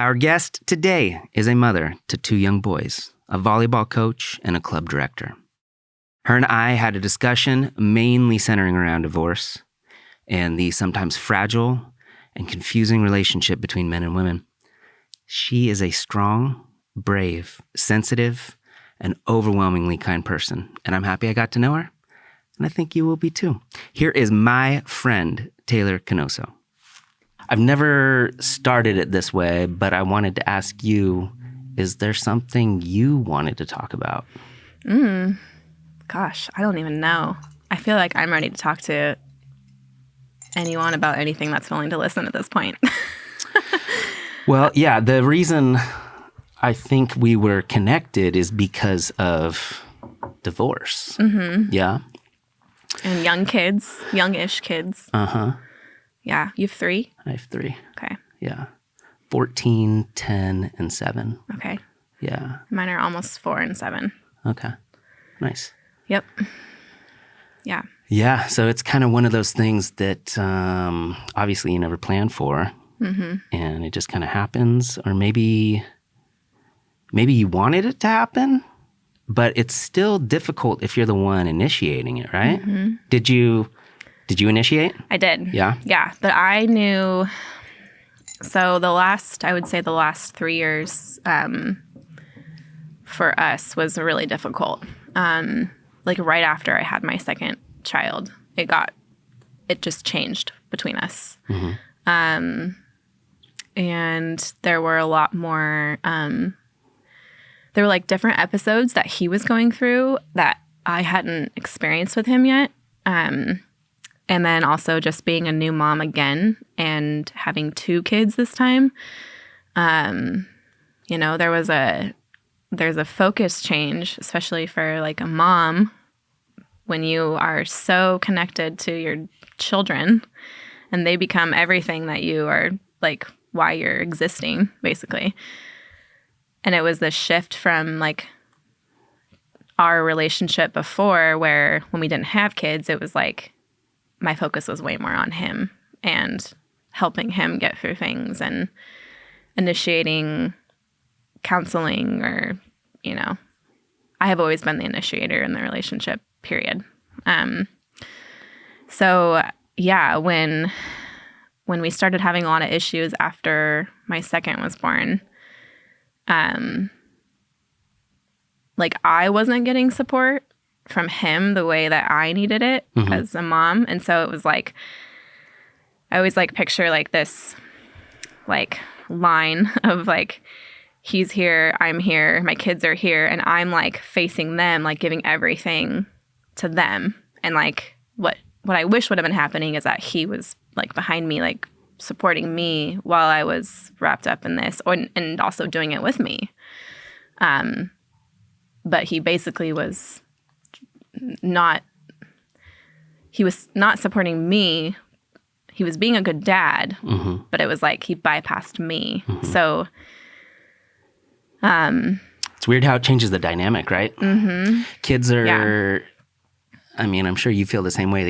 Our guest today is a mother to 2 young boys, a volleyball coach, and a club director. Her and I had a discussion mainly centering around divorce and the sometimes fragile and confusing relationship between men and women. She is a strong, brave, sensitive, and overwhelmingly kind person, and I'm happy I got to know her, and I think you will be too. Here is my friend, Taylor Canoso. I've never started it this way, but I wanted to ask you, is there something you wanted to talk about? Gosh, I don't even know. I feel like I'm ready to talk to anyone about anything that's willing to listen at this point. Well, yeah, the reason I think we were connected is because of divorce. Mm-hmm. Yeah. And young kids, youngish kids. Uh-huh. Yeah. You have 3? I have 3. Okay. Yeah. 14, 10, and 7. Okay. Yeah. Mine are almost 4 and 7. Okay. Nice. Yep. Yeah. Yeah. So it's kind of one of those things that obviously you never planned for. Mm-hmm. And it just kind of happens. Or maybe you wanted it to happen, but it's still difficult if you're the one initiating it, right? Mm-hmm. Did you initiate? I did. Yeah? Yeah. But I knew, so the last 3 years for us was really difficult. Like right after I had my second child, it just changed between us. Mm-hmm. And there were a lot more, there were like different episodes that he was going through that I hadn't experienced with him yet. And then also just being a new mom again and having 2 kids this time. There's a focus change, especially for like a mom when you are so connected to your children and they become everything that you are, like why you're existing, basically. And it was this shift from like our relationship before where when we didn't have kids, it was like my focus was way more on him and helping him get through things and initiating counseling or, I have always been the initiator in the relationship, period. So yeah, when we started having a lot of issues after my second was born, like I wasn't getting support from him the way that I needed it mm-hmm. as a mom. And so it was like, I always like picture like this like line of like, he's here, I'm here, my kids are here, and I'm like facing them, like giving everything to them. And like what I wish would have been happening is that he was like behind me, like supporting me while I was wrapped up in this, and also doing it with me. But he basically was not supporting me. He was being a good dad, mm-hmm. but it was like he bypassed me. Mm-hmm. So it's weird how it changes the dynamic, right? Mm-hmm. Kids are, I mean, I'm sure you feel the same way.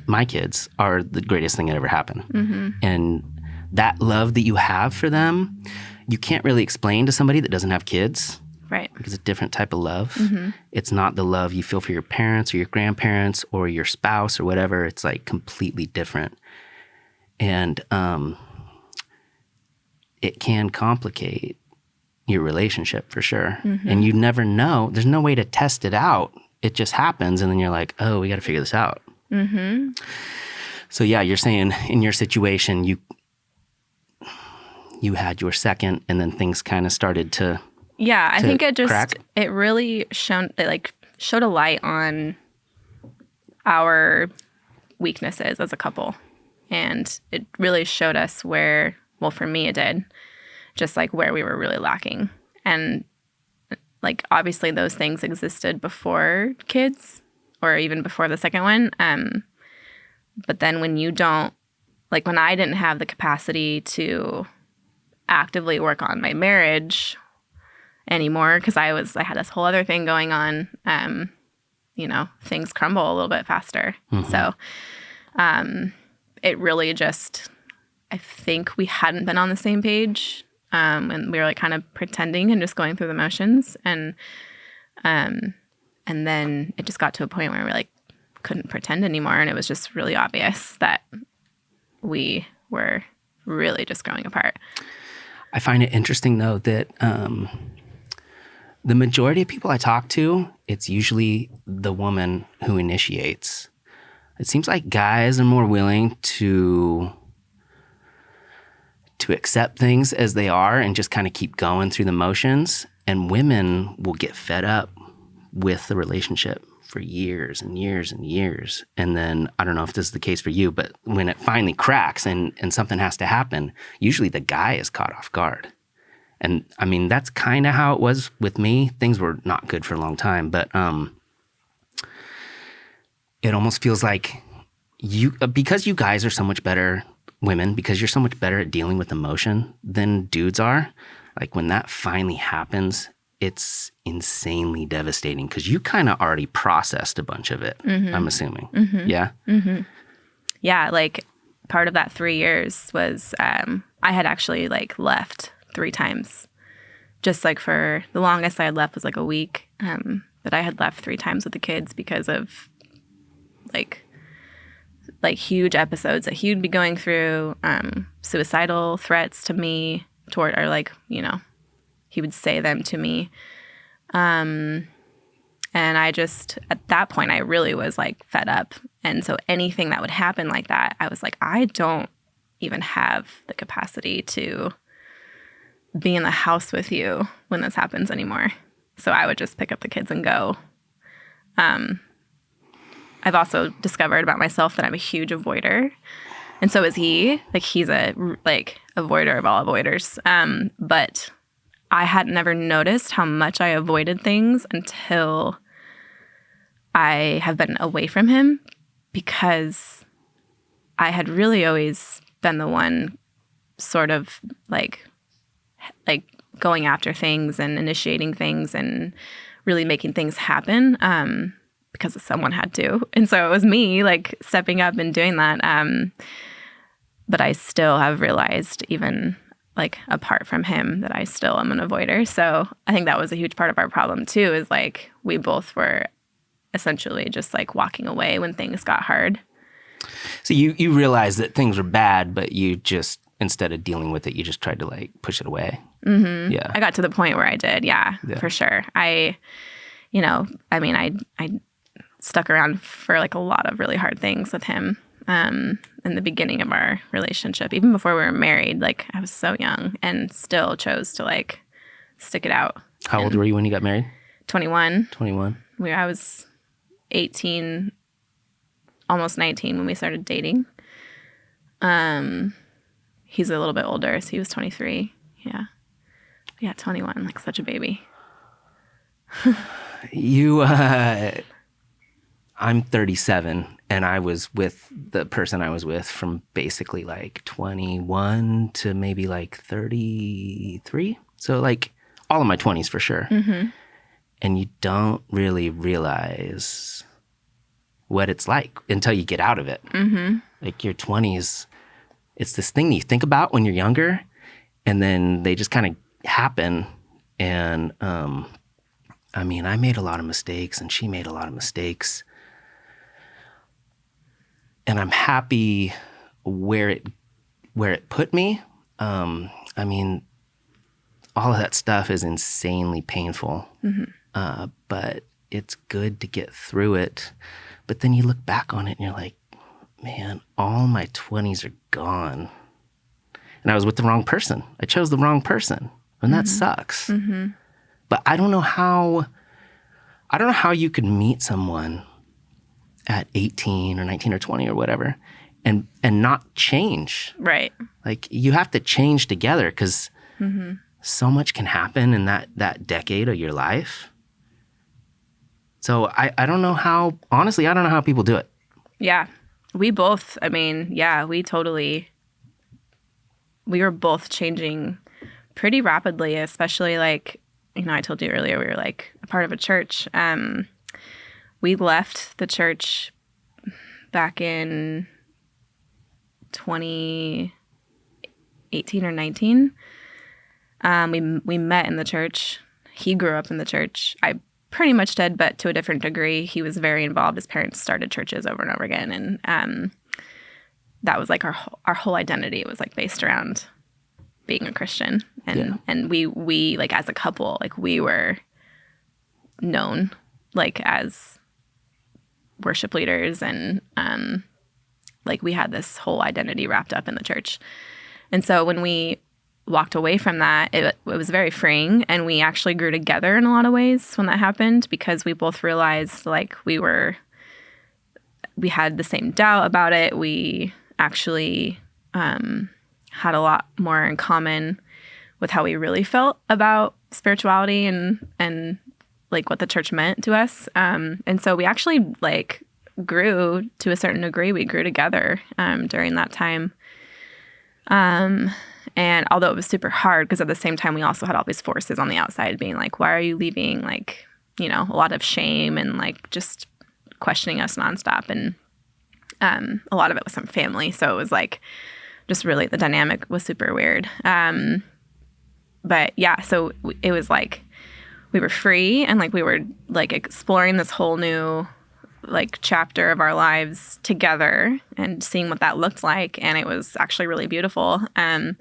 My kids are the greatest thing that ever happened. Mm-hmm. And that love that you have for them, you can't really explain to somebody that doesn't have kids. Right. Because it's a different type of love. Mm-hmm. It's not the love you feel for your parents or your grandparents or your spouse or whatever. It's like completely different. And it can complicate your relationship for sure. Mm-hmm. And you never know. There's no way to test it out. It just happens. And then you're like, oh, we got to figure this out. Mm-hmm. So yeah, you're saying in your situation, you had your second and then things kind of started to I think it just crack. It really showed a light on our weaknesses as a couple. And it really showed us where, well, for me it did, just like where we were really lacking. And like obviously those things existed before kids or even before the second one. But then when you don't, like when I didn't have the capacity to actively work on my marriage anymore, because I had this whole other thing going on, things crumble a little bit faster. Mm-hmm. So it really just, I think we hadn't been on the same page and we were like kind of pretending and just going through the motions. And then it just got to a point where we like couldn't pretend anymore. And it was just really obvious that we were really just growing apart. I find it interesting, though, that the majority of people I talk to, it's usually the woman who initiates. It seems like guys are more willing to accept things as they are and just kind of keep going through the motions. And women will get fed up with the relationship for years and years and years. And then, I don't know if this is the case for you, but when it finally cracks and something has to happen, usually the guy is caught off guard. And I mean, that's kind of how it was with me. Things were not good for a long time, but it almost feels like because you guys are so much better, women, because you're so much better at dealing with emotion than dudes are, like when that finally happens, it's insanely devastating because you kind of already processed a bunch of it, I'm assuming. Yeah? Yeah, like part of that 3 years was I had actually like left 3 times. Just like for the longest I had left was like a week. But I had left 3 times with the kids because of like huge episodes that he would be going through, suicidal threats to me or like, you know, he would say them to me. And I just, at that point, I really was like fed up. And so anything that would happen like that, I was like, I don't even have the capacity to be in the house with you when this happens anymore. So I would just pick up the kids and go. I've also discovered about myself that I'm a huge avoider. And so is he. Like, he's a avoider of all avoiders. But I had never noticed how much I avoided things until I have been away from him, because I had really always been the one sort of like going after things and initiating things and really making things happen. Because someone had to. And so it was me like stepping up and doing that. But I still have realized, even like apart from him, that I still am an avoider. So I think that was a huge part of our problem too, is like we both were essentially just like walking away when things got hard. So you realized that things were bad, but you just, instead of dealing with it, you just tried to like push it away. Yeah. I got to the point where I did. Yeah. For sure. I stuck around for like a lot of really hard things with him in the beginning of our relationship. Even before we were married, like I was so young and still chose to like stick it out. How old were you when you got married? 21. 21. I was 18, almost 19 when we started dating. He's a little bit older, so he was 23. Yeah, 21, like such a baby. I'm 37, and I was with the person I was with from basically like 21 to maybe like 33. So like all of my 20s for sure. And you don't really realize what it's like until you get out of it. Like your 20s, it's this thing that you think about when you're younger, and then they just kind of happen. And I mean, I made a lot of mistakes, and she made a lot of mistakes. And I'm happy where it put me. I mean, all of that stuff is insanely painful, but it's good to get through it. But then you look back on it and you're like, man, all my 20s are gone. And I was with the wrong person. I chose the wrong person, and that sucks. But I don't know how you could meet someone at 18 or 19 or 20 or whatever and not change. Right. Like you have to change together, because so much can happen in that decade of your life. So I don't know how, honestly, I don't know how people do it. Yeah. We both, we were both changing pretty rapidly, especially like, I told you earlier, we were like a part of a church. We left the church back in 2018 or 19. We met in the church. He grew up in the church. I pretty much did, but to a different degree. He was very involved. His parents started churches over and over again, and that was like our whole identity. It was like based around being a Christian, and we like as a couple, like we were known like as worship leaders, and like we had this whole identity wrapped up in the church. And so when we walked away from that, it was very freeing, and we actually grew together in a lot of ways when that happened, because we both realized like we had the same doubt about it. We actually had a lot more in common with how we really felt about spirituality and like what the church meant to us. And so we actually like grew to a certain degree. We grew together during that time. And although it was super hard, because at the same time we also had all these forces on the outside being like, why are you leaving? Like, you know, a lot of shame and like just questioning us nonstop. And a lot of it was from family. So it was like just really the dynamic was super weird. But yeah, so it was like we were free, and like we were like exploring this whole new like chapter of our lives together and seeing what that looked like. And it was actually really beautiful. And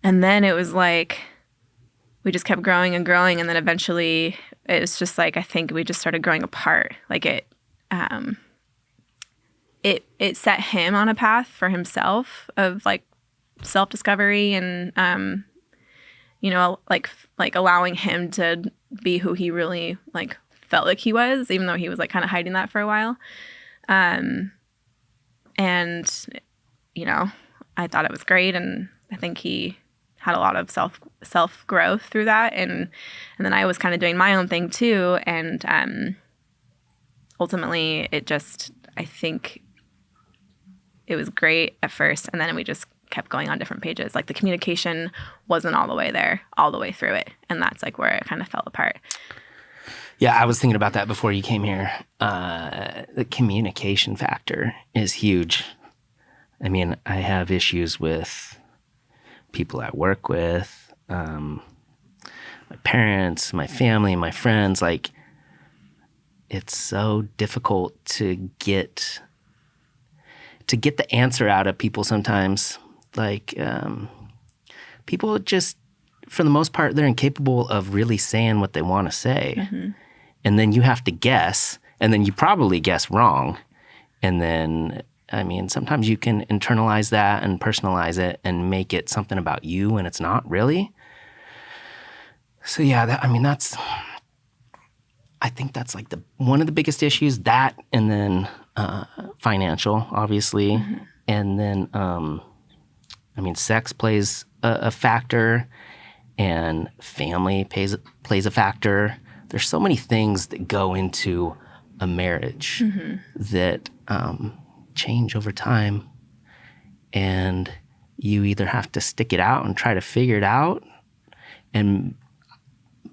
then it was like we just kept growing and growing. And then eventually it was just like, I think we just started growing apart. Like it set him on a path for himself of like self-discovery and, you know, like allowing him to be who he really like felt like he was, even though he was like kind of hiding that for a while. And, you know, I thought it was great. And I think he had a lot of self growth through that. And then I was kind of doing my own thing too. And, ultimately it just, I think it was great at first. And then we just kept going on different pages. Like the communication wasn't all the way there, all the way through it. And that's like where it kind of fell apart. Yeah, I was thinking about that before you came here. The communication factor is huge. I mean, I have issues with people I work with, my parents, my family, my friends. Like, it's so difficult to get the answer out of people sometimes. Like, people just, for the most part, they're incapable of really saying what they want to say. Mm-hmm. And then you have to guess, and then you probably guess wrong. And then, I mean, sometimes you can internalize that and personalize it and make it something about you, and it's not really. So yeah, I think that's like one of the biggest issues, that, and then financial, obviously. Mm-hmm. And then, I mean, sex plays a factor, and family plays a factor. There's so many things that go into a marriage mm-hmm. that change over time, and you either have to stick it out and try to figure it out and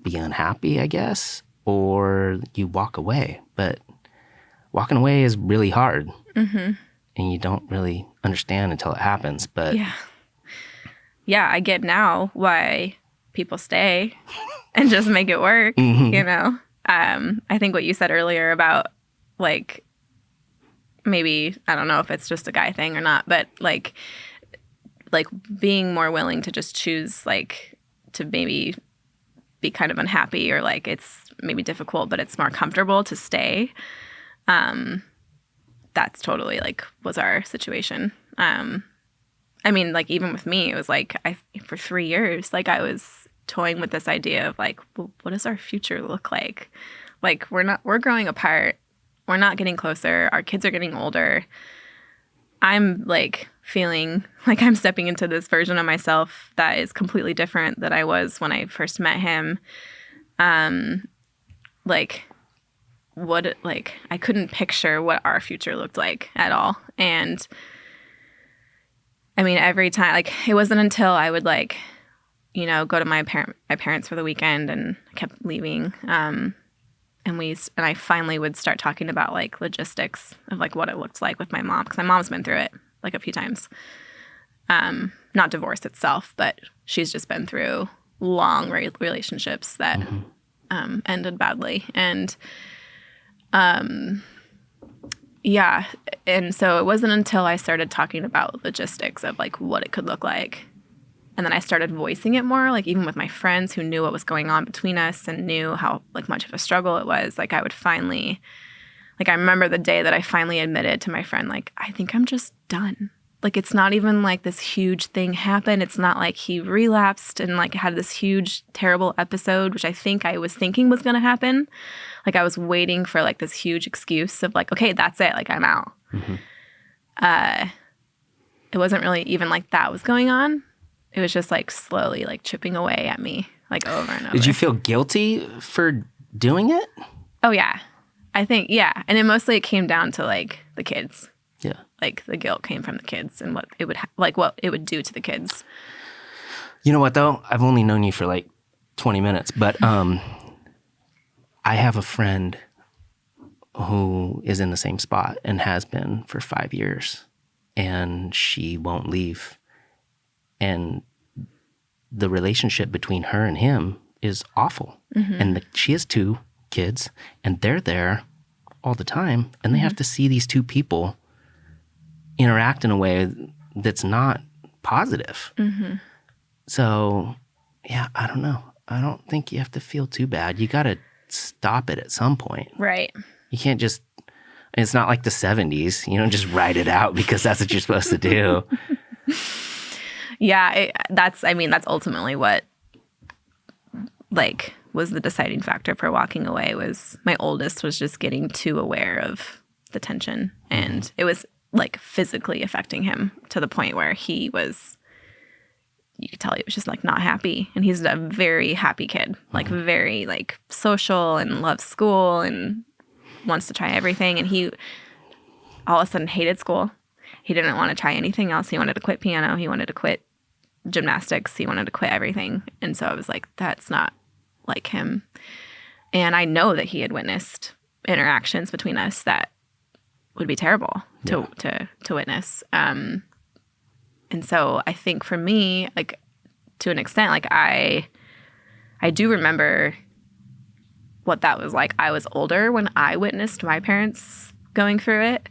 be unhappy, I guess, or you walk away. But walking away is really hard, mm-hmm. and you don't really understand until it happens. But yeah, I get now why people stay and just make it work, mm-hmm. you know? I think what you said earlier about, like, maybe, I don't know if it's just a guy thing or not, but, like being more willing to just choose, like, to maybe be kind of unhappy, or, like, it's maybe difficult, but it's more comfortable to stay. That's totally, like, was our situation. I mean, like, even with me, it was, like, for 3 years, like, I was toying with this idea of, like, well, what does our future look like? Like, we're growing apart. We're not getting closer. Our kids are getting older. I'm, like, feeling like I'm stepping into this version of myself that is completely different than I was when I first met him. Like, I couldn't picture what our future looked like at all. And I mean, every time, like, it wasn't until I would, like, you know, go to my parents for the weekend, and I kept leaving. And I finally would start talking about, like, logistics of, like, what it looked like with my mom, because my mom's been through it, like, a few times. not divorce itself, but she's just been through long relationships that ended badly. And yeah. And so it wasn't until I started talking about logistics of like what it could look like. And then I started voicing it more, like even with my friends who knew what was going on between us and knew how like much of a struggle it was. Like I would finally, like I remember the day that I finally admitted to my friend, like, I think I'm just done. Like it's not even like this huge thing happened. It's not like he relapsed and like had this huge terrible episode, which I was thinking was going to happen. Like I was waiting for like this huge excuse of like, okay, that's it. Like I'm out. It wasn't really even like that was going on. It was just like slowly like chipping away at me like over and over. Did you feel guilty for doing it? Oh yeah. I think, yeah. And it came down to like the kids. Yeah. Like the guilt came from the kids and what it would what it would do to the kids. You know what though? I've only known you for like 20 minutes, but I have a friend who is in the same spot and has been for 5 years, and she won't leave. And the relationship between her and him is awful. And she has 2 kids, and they're there all the time, and they have to see these 2 people interact in a way that's not positive. So, yeah, I don't know. I don't think you have to feel too bad. You got to stop it at some point. Right. You can't just, it's not like the 70s. You don't just write it out because that's what you're supposed to do. Yeah, that's ultimately what, like, was the deciding factor for walking away. Was my oldest was just getting too aware of the tension, and it was like physically affecting him to the point where he was, you could tell he was just like not happy. And he's a very happy kid, like very like social and loves school and wants to try everything. And he all of a sudden hated school. He didn't want to try anything else. He wanted to quit piano. He wanted to quit gymnastics. He wanted to quit everything. And so I was like, that's not like him. And I know that he had witnessed interactions between us that would be terrible to witness. And so I think for me, like to an extent, like I do remember what that was like. I was older when I witnessed my parents going through it.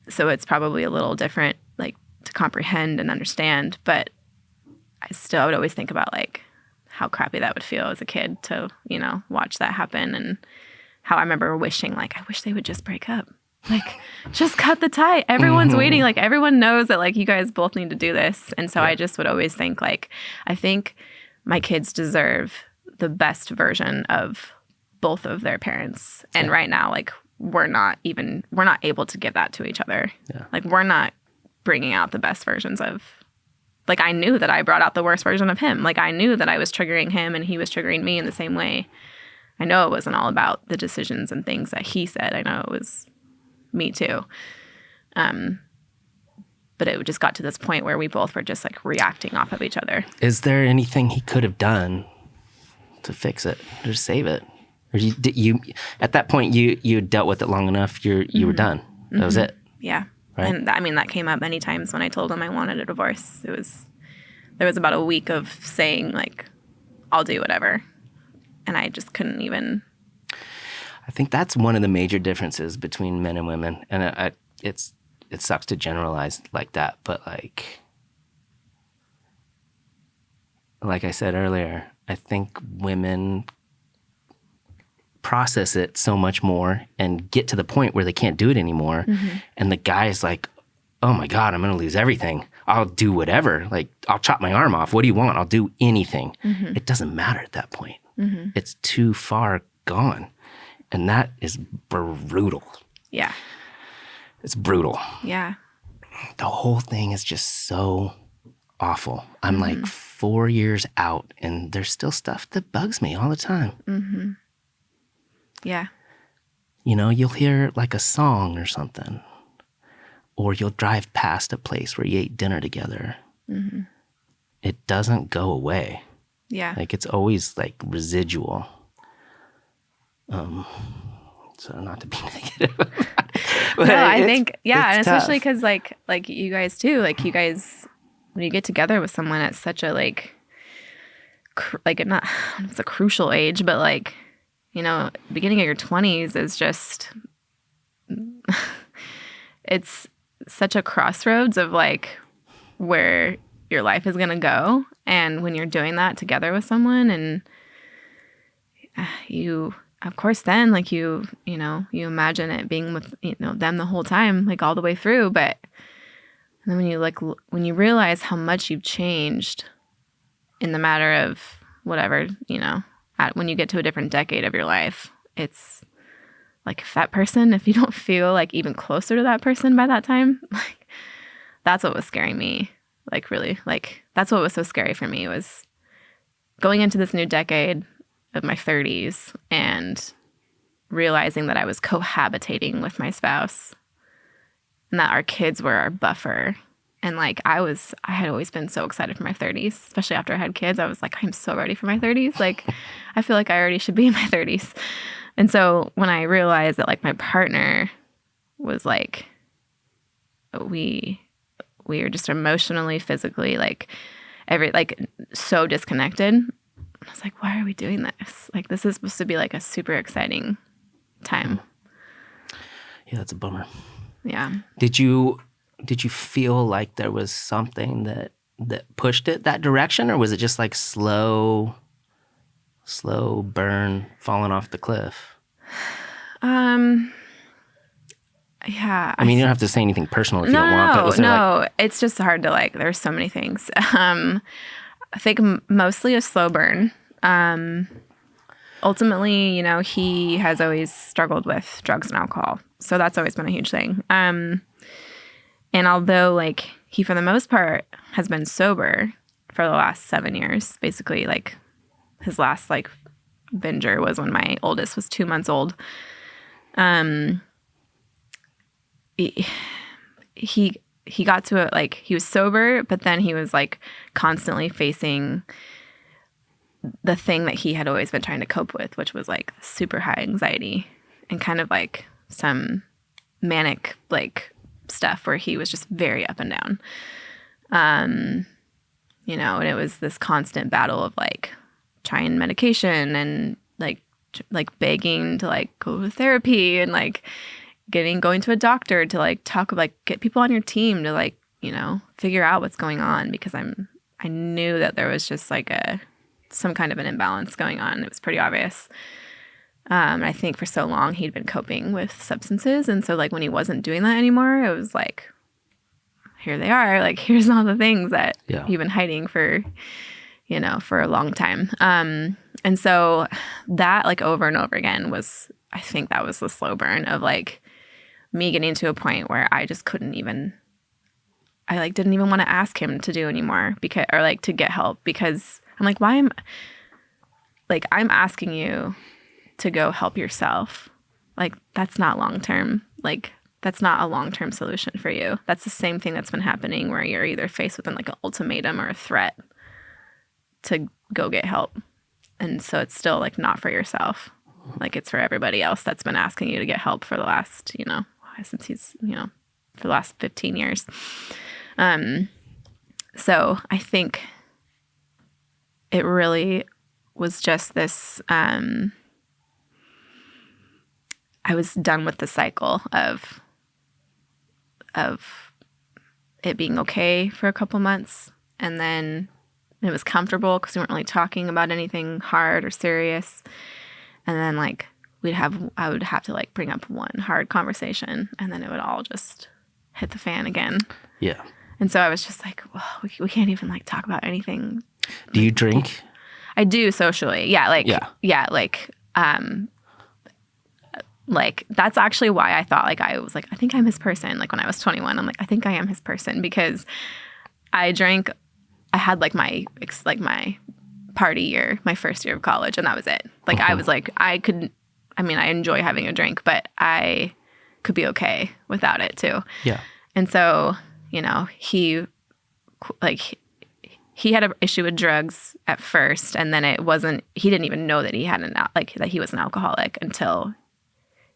So it's probably a little different, like to comprehend and understand, but I would always think about like how crappy that would feel as a kid to, you know, watch that happen, and how I remember wishing, like, I wish they would just break up. Like, just cut the tie. Everyone's waiting. Like, everyone knows that, like, you guys both need to do this. And so I just would always think, like, I think my kids deserve the best version of both of their parents. And right now, like, we're not able to give that to each other. Yeah. Like, we're not bringing out the best versions of, like, I knew that I brought out the worst version of him. Like, I knew that I was triggering him and he was triggering me in the same way. I know it wasn't all about the decisions and things that he said. I know it was me too. But it just got to this point where we both were just like reacting off of each other. Is there anything he could have done to fix it, or to save it? Or you at that point you dealt with it long enough, you were done. That was it. Yeah. Right? And that came up many times when I told him I wanted a divorce. There was about a week of saying like, I'll do whatever. And I just couldn't even. I think that's one of the major differences between men and women. And it sucks to generalize like that. But like I said earlier, I think women process it so much more and get to the point where they can't do it anymore. Mm-hmm. And the guy is like, oh my God, I'm going to lose everything. I'll do whatever. Like, I'll chop my arm off. What do you want? I'll do anything. Mm-hmm. It doesn't matter at that point. Mm-hmm. It's too far gone. And that is brutal. Yeah. It's brutal. Yeah. The whole thing is just so awful. I'm like 4 years out, and there's still stuff that bugs me all the time. Mm-hmm. Yeah. You know, you'll hear like a song or something, or you'll drive past a place where you ate dinner together. Mm-hmm. It doesn't go away. Yeah. Like, it's always like residual. So not to be negative. But No, I think, yeah. And it's especially tough. because like you guys too, like you guys, when you get together with someone at such a like not, I don't know if it's a crucial age, but like, beginning of your 20s is just, it's such a crossroads of like where your life is going to go. And when you're doing that together with someone and you, of course, then like you imagine it being with, them the whole time, like all the way through. But then when you realize how much you've changed in the matter of whatever, when you get to a different decade of your life, it's like if you don't feel like even closer to that person by that time, like that's what was scaring me. Like really, like that's what was so scary for me was going into this new decade of my 30s and realizing that I was cohabitating with my spouse and that our kids were our buffer. And like I had always been so excited for my 30s, especially after I had kids. I was like, I'm so ready for my 30s. Like I feel like I already should be in my 30s. And so when I realized that like my partner was like, we are just emotionally, physically, like so disconnected. I was like, why are we doing this? Like this is supposed to be like a super exciting time. Yeah, that's a bummer. Yeah. Did you feel like there was something that pushed it that direction, or was it just like slow burn falling off the cliff? Yeah. I mean, you don't have to say anything personal if you don't want, but was there no, it's just hard to like, there's so many things. I think mostly a slow burn. Ultimately, he has always struggled with drugs and alcohol. So that's always been a huge thing. And although like he, for the most part, has been sober for the last 7 years, basically like his last like binger was when my oldest was 2 months old. He got to it, like he was sober, but then he was like constantly facing the thing that he had always been trying to cope with, which was like super high anxiety and kind of like some manic like stuff where he was just very up and down. And it was this constant battle of like trying medication and like begging to like go to therapy and like going to a doctor to like talk, like get people on your team to like, figure out what's going on, because I knew that there was just like some kind of an imbalance going on. It was pretty obvious. I think for so long he'd been coping with substances. And so like when he wasn't doing that anymore, it was like, here they are. Like, here's all the things that you've been hiding for, for a long time. And so that like over and over again I think that was the slow burn of like me getting to a point where I just didn't even want to ask him to do anymore or like to get help, because I'm like, I'm asking you to go help yourself. Like, that's not long-term. Like, that's not a long-term solution for you. That's the same thing that's been happening where you're either faced with like an ultimatum or a threat to go get help. And so it's still like not for yourself. Like, it's for everybody else that's been asking you to get help for the last, since he's, for the last 15 years. So I think it really was just this, I was done with the cycle of it being okay for a couple months, and then it was comfortable because we weren't really talking about anything hard or serious. And then like I would have to like bring up one hard conversation, and then it would all just hit the fan again. Yeah. And so I was just like, well, we can't even like talk about anything. Do you drink? I do socially. Yeah. Like that's actually why I thought like, I was like, I think I'm his person. Like when I was 21, I'm like, I think I am his person, because I drank. I had like my party year, my first year of college, and that was it. Like I was like, I enjoy having a drink, but I could be okay without it too. Yeah. And so, he had an issue with drugs at first, and then he didn't even know that he had that he was an alcoholic until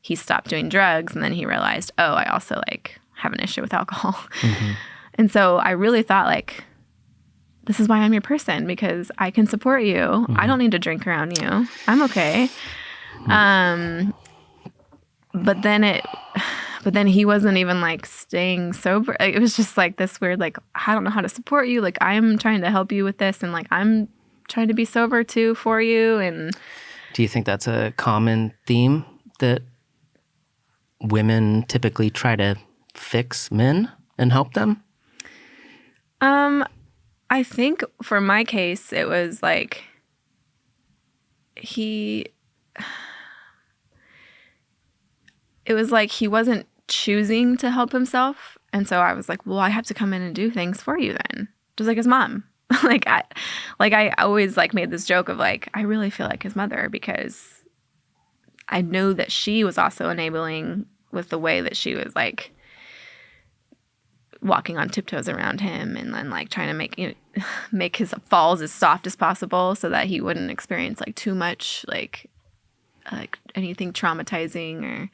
he stopped doing drugs, and then he realized, oh, I also like have an issue with alcohol. Mm-hmm. And so I really thought like, this is why I'm your person, because I can support you. Mm-hmm. I don't need to drink around you. I'm okay. Mm-hmm. But then he wasn't even like staying sober. Like, it was just like this weird, like, I don't know how to support you. Like, I'm trying to help you with this, and like I'm trying to be sober too for you. And do you think that's a common theme, that women typically try to fix men and help them? I think for my case, it was like it was like he wasn't choosing to help himself. And so I was like, well, I have to come in and do things for you then. Just like his mom. I always like made this joke of like, I really feel like his mother, because I know that she was also enabling with the way that she was like walking on tiptoes around him, and then like trying to make his falls as soft as possible so that he wouldn't experience like too much like anything traumatizing, or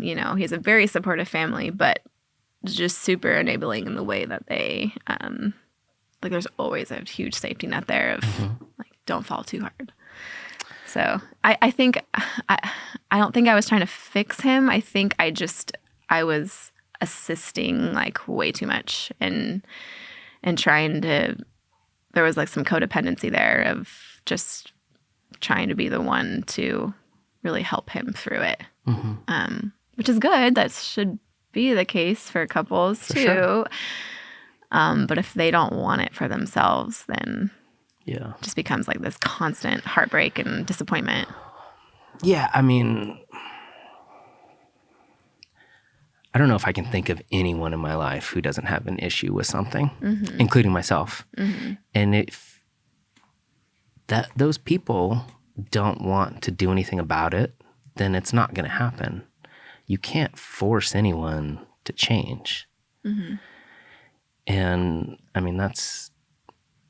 he has a very supportive family, but just super enabling in the way that they like there's always a huge safety net there of like, don't fall too hard. So I think I don't think I was trying to fix him. I think I was assisting like way too much, and trying to, there was like some codependency there of just trying to be the one to really help him through it. Which is good. That should be the case for couples too. Sure. But if they don't want it for themselves, then Yeah, it just becomes like this constant heartbreak and disappointment. Yeah, I mean, I don't know if I can think of anyone in my life who doesn't have an issue with something, including myself. And if those people don't want to do anything about it, then it's not going to happen. You can't force anyone to change. And I mean,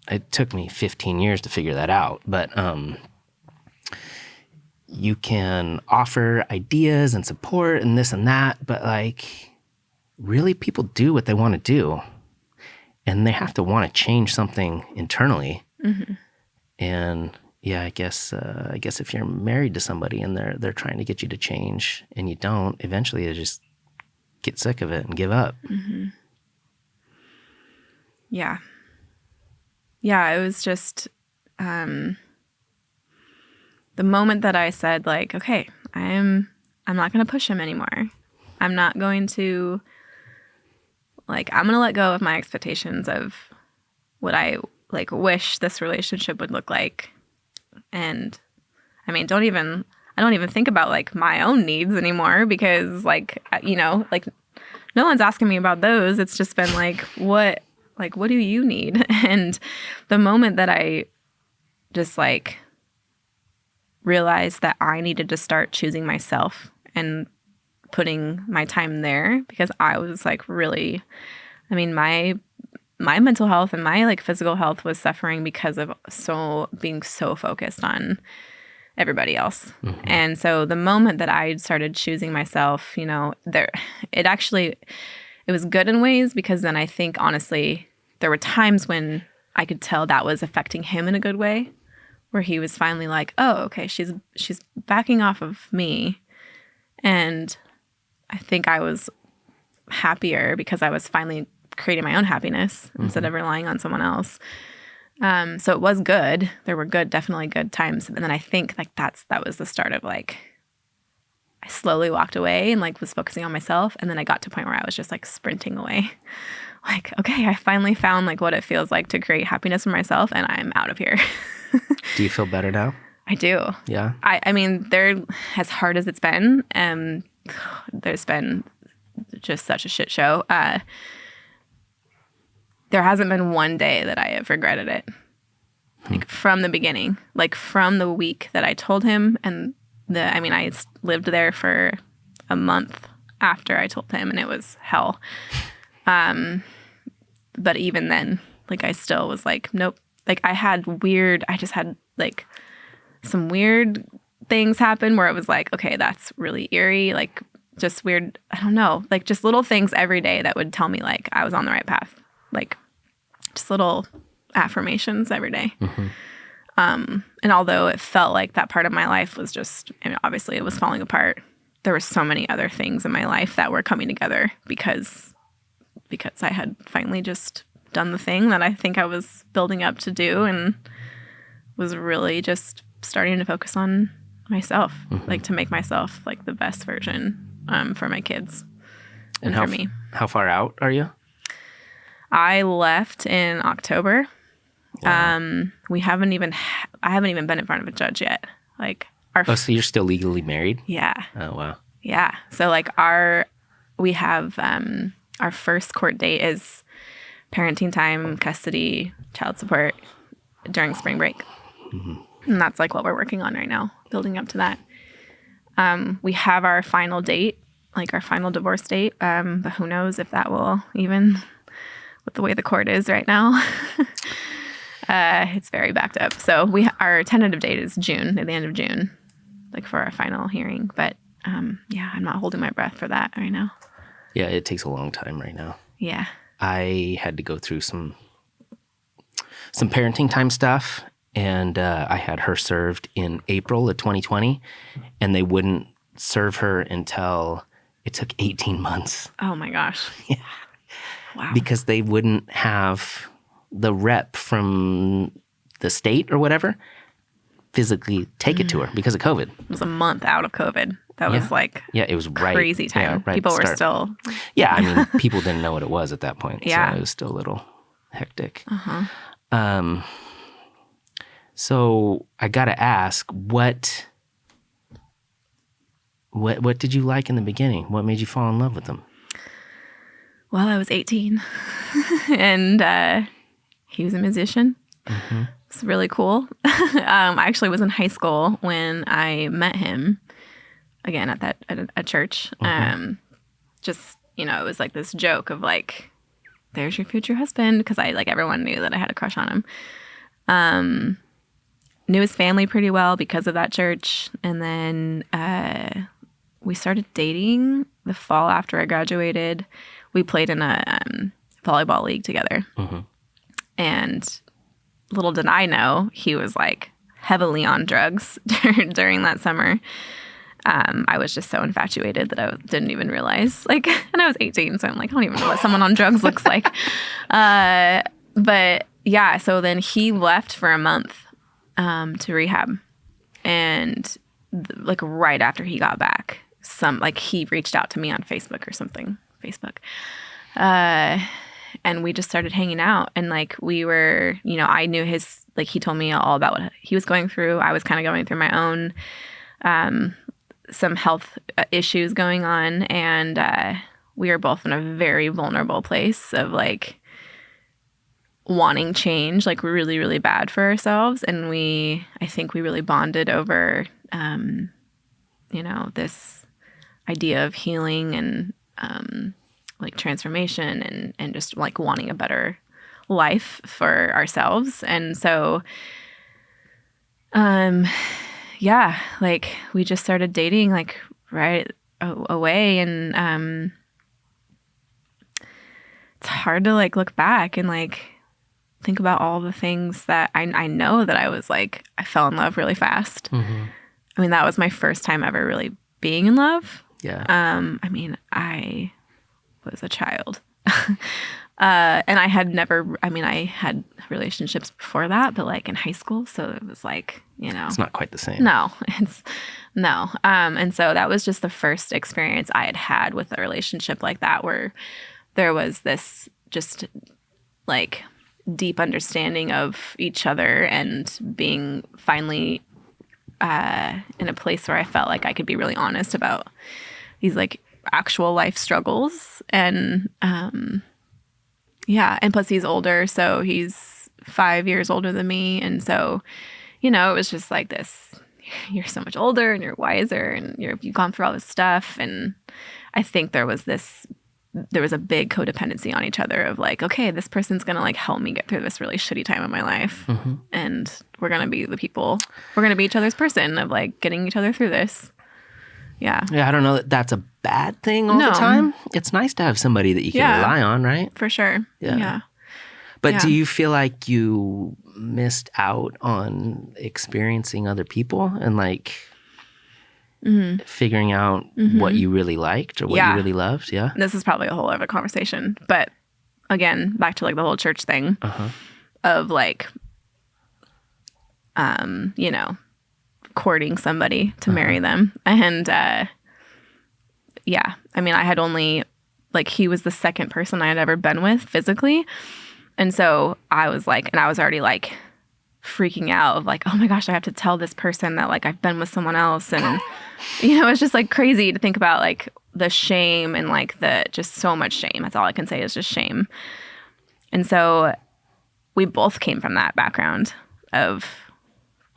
it took me 15 years to figure that out, but you can offer ideas and support and this and that, but like, really, people do what they want to do, and they have to want to change something internally. And yeah, I guess if you're married to somebody and they're trying to get you to change and you don't, eventually you just get sick of it and give up. Yeah, it was just the moment that I said like, okay, I'm not going to push him anymore. I'm not going to I'm going to let go of my expectations of what I like wish this relationship would look like. And I mean, I don't even think about like my own needs anymore, because like no one's asking me about those. It's just been like, what do you need? And the moment that I just like realized that I needed to start choosing myself and putting my time there, because I was like really, I mean, my mental health and my like physical health was suffering because of being so focused on everybody else. And so the moment that I started choosing myself, it was good in ways, because then I think honestly there were times when I could tell that was affecting him in a good way, where he was finally like, oh, okay, she's backing off of me. And I think I was happier because I was finally creating my own happiness instead of relying on someone else. So it was good. There were definitely good times. And then I think like that was the start of like, I slowly walked away and like was focusing on myself. And then I got to a point where I was just like sprinting away. Like, okay, I finally found like what it feels like to create happiness for myself, and I'm out of here. Do you feel better now? I do. Yeah. I mean, as hard as it's been, there's been just such a shit show. There hasn't been one day that I have regretted it. Like from the beginning, like from the week that I told him, and I lived there for a month after I told him, and it was hell. But even then, like I still was like, nope. Like I just had like some weird things happen where it was like, okay, that's really eerie, like just weird, I don't know, like just little things every day that would tell me like I was on the right path, like just little affirmations every day. And although it felt like that part of my life was just, I mean, obviously it was falling apart, there were so many other things in my life that were coming together because I had finally just done the thing that I think I was building up to do, and was really just starting to focus on myself, like to make myself like the best version for my kids and for me. How far out are you? I left in October. Wow. I haven't even been in front of a judge yet. Like so you're still legally married? Yeah. Oh, wow. Yeah. So like we have our first court date is parenting time, custody, child support during spring break. And that's like what we're working on right now, building up to that. We have our final date, like our final divorce date, but who knows if that will even, with the way the court is right now. It's very backed up. So our tentative date is June, at the end of June, like for our final hearing. But yeah, I'm not holding my breath for that right now. Yeah, it takes a long time right now. Yeah. I had to go through some parenting time stuff, and I had her served in April of 2020, and they wouldn't serve her until it took 18 months. Oh my gosh. Yeah. Wow. Because they wouldn't have the rep from the state or whatever physically take it to her because of COVID. It was a month out of COVID. That was like it was crazy time. Yeah, right people were still... Yeah, I mean, people didn't know what it was at that point. Yeah. So it was still a little hectic. So I got to ask, what did you like in the beginning? What made you fall in love with them? Well, I was 18 and he was a musician. It's really cool. I actually was in high school when I met him again at church. Just, you know, it was like this joke of like, there's your future husband. Because everyone knew that I had a crush on him. Knew his family pretty well because of that church. And then we started dating the fall after I graduated. We played in a volleyball league together. And little did I know, he was like heavily on drugs during that summer. I was just so infatuated that I didn't even realize. Like, and I was 18, so I'm like, I don't even know what someone on drugs looks like. But yeah, so then he left for a month to rehab, and like right after he got back, he reached out to me on Facebook or something. And we just started hanging out, and like we were, you know, I knew he told me all about what he was going through. I was kind of going through my own some health issues going on, and we were both in a very vulnerable place of like wanting change, like really, really bad for ourselves. And I think we really bonded over, you know, this idea of healing and like transformation and just like wanting a better life for ourselves. And so, yeah, like we just started dating like right away, and it's hard to like look back and like think about all the things that I know that I was like, I fell in love really fast. I mean, that was my first time ever really being in love. Yeah. I mean, I was a child. And I had relationships before that, but like in high school. So it was like, you know. It's not quite the same. No. And so that was just the first experience I had with a relationship like that, where there was this just like deep understanding of each other and being finally in a place where I felt like I could be really honest about these like actual life struggles. And yeah, and plus he's older, so he's 5 years older than me. And so, you know, it was just like this, you're so much older and you're wiser and you've gone through all this stuff. And I think there was this there was a big codependency on each other of like, okay, this person's going to like help me get through this really shitty time in my life. And we're going to be the people, we're going to be each other's person of like getting each other through this. Yeah. Yeah, I don't know that that's a bad thing all the time. It's nice to have somebody that you can rely on, right? For sure. Yeah. But do you feel like you missed out on experiencing other people and like figuring out what you really liked or what you really loved? Yeah. This is probably a whole other conversation. But again, back to like the whole church thing of like, you know, courting somebody to marry them. And yeah, I mean, I had only, like, he was the second person I had ever been with physically. And so I was like, and I was already like freaking out of like, oh my gosh, I have to tell this person that like I've been with someone else. And, you know, it's just like crazy to think about like the shame and like the just so much shame. That's all I can say is just shame. And so we both came from that background of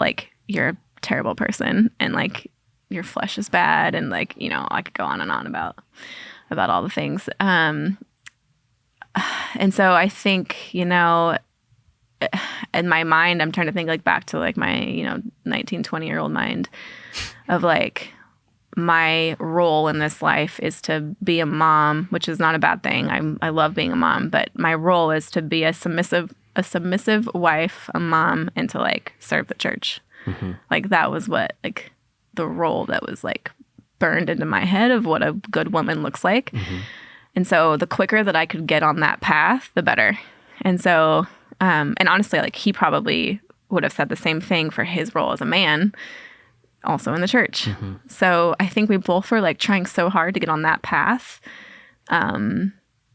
like, you're a terrible person and like your flesh is bad. And like, you know, I could go on and on about all the things. And so I think, you know, in my mind, I'm trying to think like back to like my, you know, 19, 20-year-old mind of like my role in this life is to be a mom, which is not a bad thing. I love being a mom, but my role is to be a submissive wife, a mom, and to like serve the church. Like that was what like the role that was like burned into my head of what a good woman looks like. And so the quicker that I could get on that path, the better. And so, and honestly, like he probably would have said the same thing for his role as a man, also in the church. So I think we both were like trying so hard to get on that path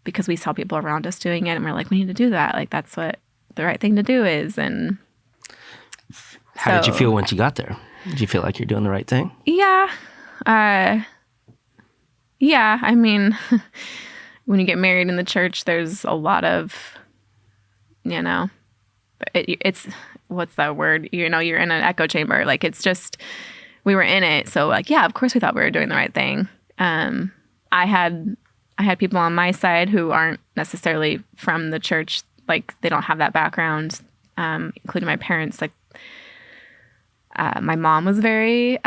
because we saw people around us doing it and we're like, we need to do that. Like that's what the right thing to do is. And how did you feel once you got there? Did you feel like you're doing the right thing? Yeah. Yeah. I mean, when you get married in the church, there's a lot of, you know, it's, what's that word? You know, you're in an echo chamber. Like, it's just, we were in it. So like, yeah, of course we thought we were doing the right thing. I had people on my side who aren't necessarily from the church. Like they don't have that background, including my parents. Like, my mom was very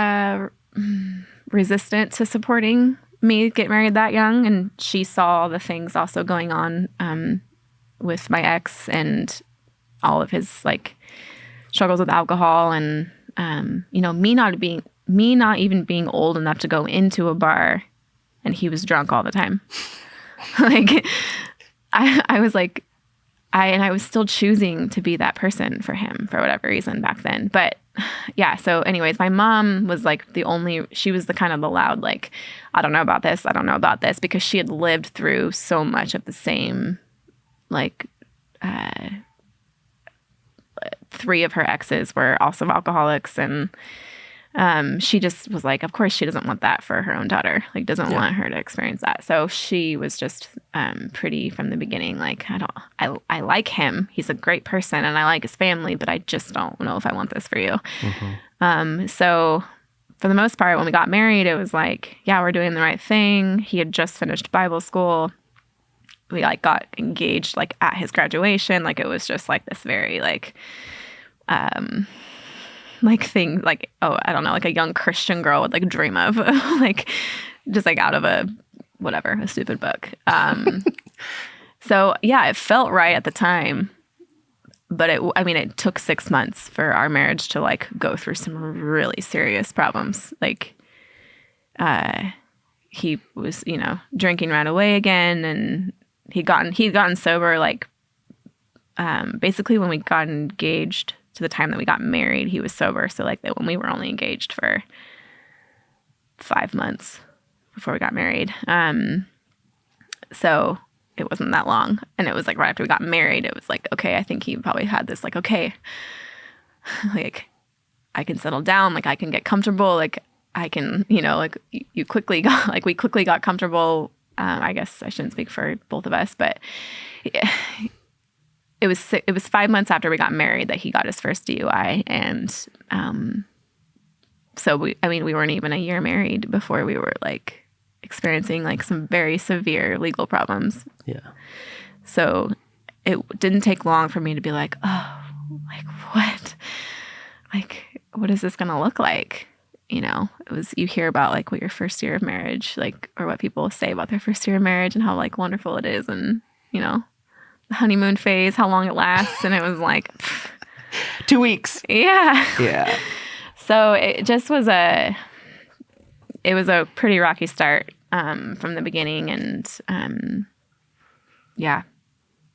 resistant to supporting me get married that young, and she saw the things also going on with my ex and all of his like struggles with alcohol, and you know, me not even being old enough to go into a bar, and he was drunk all the time. Like I was like, I was still choosing to be that person for him for whatever reason back then. But yeah, so anyways, my mom was like she was the kind of the loud, like, I don't know about this, because she had lived through so much of the same, like, 3 of her exes were also alcoholics, and she just was like, of course she doesn't want that for her own daughter, like doesn't want her to experience that. So she was just pretty from the beginning, like, I like him, he's a great person, and I like his family, but I just don't know if I want this for you. So for the most part, when we got married, it was like, yeah, we're doing the right thing. He had just finished Bible school. We like got engaged like at his graduation. Like it was just like this very like thing, like, oh, I don't know, like a young Christian girl would like dream of, like just like out of a stupid book. So yeah, it felt right at the time, but it took 6 months for our marriage to like go through some really serious problems. Like, he was, you know, drinking right away again, and he'd gotten sober, like, basically when we got engaged to the time that we got married, he was sober. So like that when we were only engaged for 5 months before we got married. So it wasn't that long. And it was like right after we got married, it was like, okay, I think he probably had this like, okay, like I can settle down, like I can get comfortable, like I can, you know, like we quickly got comfortable. I guess I shouldn't speak for both of us, but it was 5 months after we got married that he got his first DUI. And so we weren't even a year married before we were like experiencing like some very severe legal problems. Yeah. So it didn't take long for me to be like, oh, like what? Like, what is this going to look like? You know, it was, you hear about like what your first year of marriage, like, or what people say about their first year of marriage and how like wonderful it is. And, you know, the honeymoon phase, how long it lasts. And it was like, 2 weeks. yeah. Yeah. So it just was it was a pretty rocky start from the beginning. And yeah,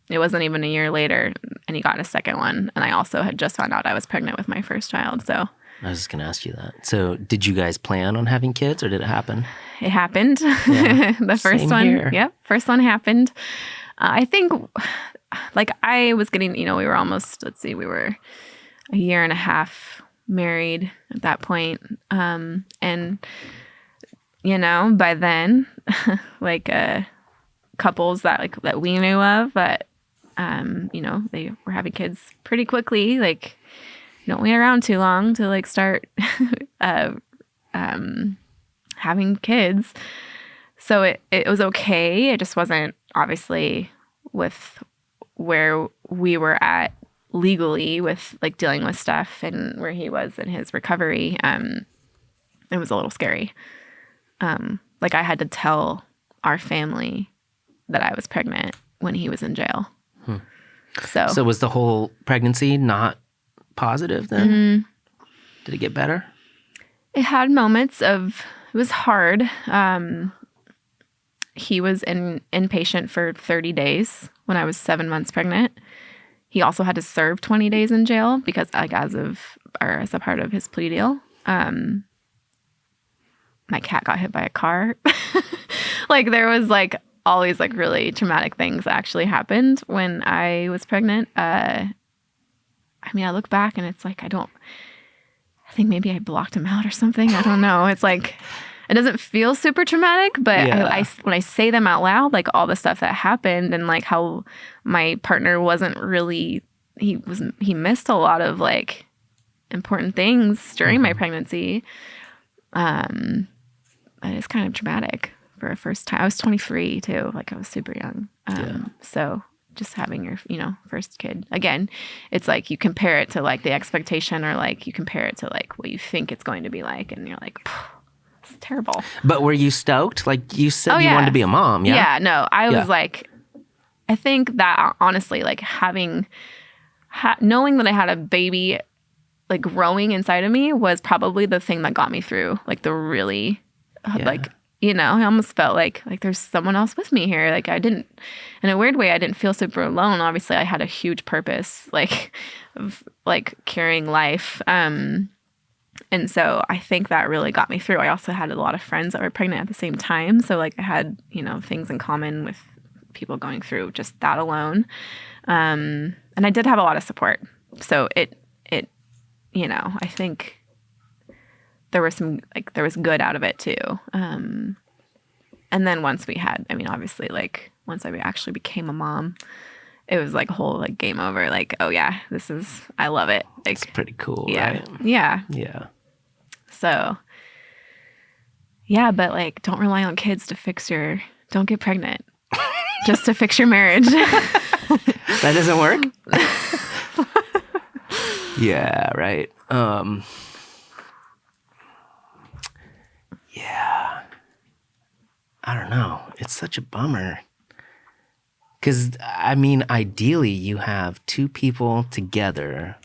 it wasn't even a year later and he got a second one. And I also had just found out I was pregnant with my first child. So I was just going to ask you that. So did you guys plan on having kids or did it happen? it happened. Yeah. The first Same one. here. Yep. First one happened. I think like I was getting, you know, we were almost, we were a year and a half married at that point. And, you know, by then, like couples that we knew of, but, you know, they were having kids pretty quickly. Like, you don't wait around too long to like start having kids. So it was okay. It just wasn't obviously with where we were at legally with like dealing with stuff and where he was in his recovery. It was a little scary. Like I had to tell our family that I was pregnant when he was in jail. So was the whole pregnancy not positive then? Mm-hmm. Did it get better? It had moments of, it was hard. He was inpatient for 30 days when I was 7 months pregnant. He also had to serve 20 days in jail because like as a part of his plea deal. My cat got hit by a car. Like there was like all these like really traumatic things that actually happened when I was pregnant. I mean, I look back and it's like, I think maybe I blocked him out or something. I don't know. It's like, it doesn't feel super traumatic, but Yeah. I when I say them out loud, like all the stuff that happened and like how my partner wasn't really, he missed a lot of like important things during my pregnancy. It's kind of traumatic for a first time. I was 23 too. Like I was super young. So just having your, you know, first kid again, it's like you compare it to like the expectation or like you compare it to like what you think it's going to be like. And you're like, it's terrible. But were you stoked? Like you said you yeah. wanted to be a mom, yeah? Yeah, no, I was Yeah. like, I think that honestly, like knowing that I had a baby like growing inside of me was probably the thing that got me through like the really like, you know, I almost felt like there's someone else with me here. Like I didn't, in a weird way, I didn't feel super alone. Obviously I had a huge purpose like of like carrying life. And so I think that really got me through. I also had a lot of friends that were pregnant at the same time. So like I had, you know, things in common with people going through just that alone. And I did have a lot of support. So it, you know, I think there was good out of it too. And then once we had, I mean, obviously like once I actually became a mom, it was like a whole like game over. Like, oh yeah, I love it. Like, It's pretty cool, yeah, right? yeah. Yeah. So, yeah, but like, don't rely on kids to don't get pregnant just to fix your marriage. That doesn't work? Yeah, right. Yeah. I don't know. It's such a bummer. Because, I mean, ideally, you have two people together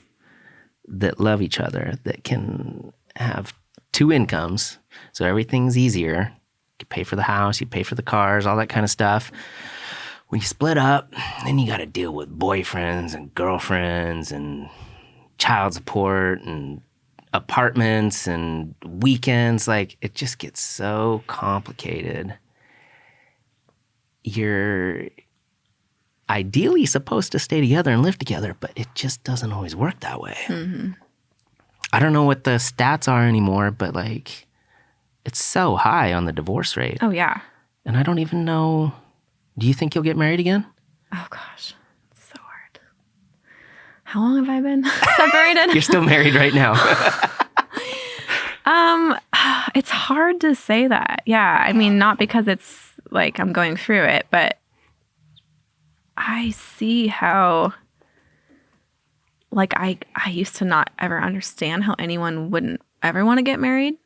that love each other, that can have two incomes, so everything's easier. You pay for the house, you pay for the cars, all that kind of stuff. When you split up, then you got to deal with boyfriends and girlfriends and child support and apartments and weekends. Like, it just gets so complicated. You're ideally supposed to stay together and live together, but it just doesn't always work that way. Mm-hmm. I don't know what the stats are anymore, but like, it's so high on the divorce rate. Oh, yeah. And I don't even know, do you think you'll get married again? Oh, gosh. It's so hard. How long have I been separated? You're still married right now. It's hard to say that. Yeah. I mean, not because it's like I'm going through it, but I see how, like, I used to not ever understand how anyone wouldn't ever want to get married.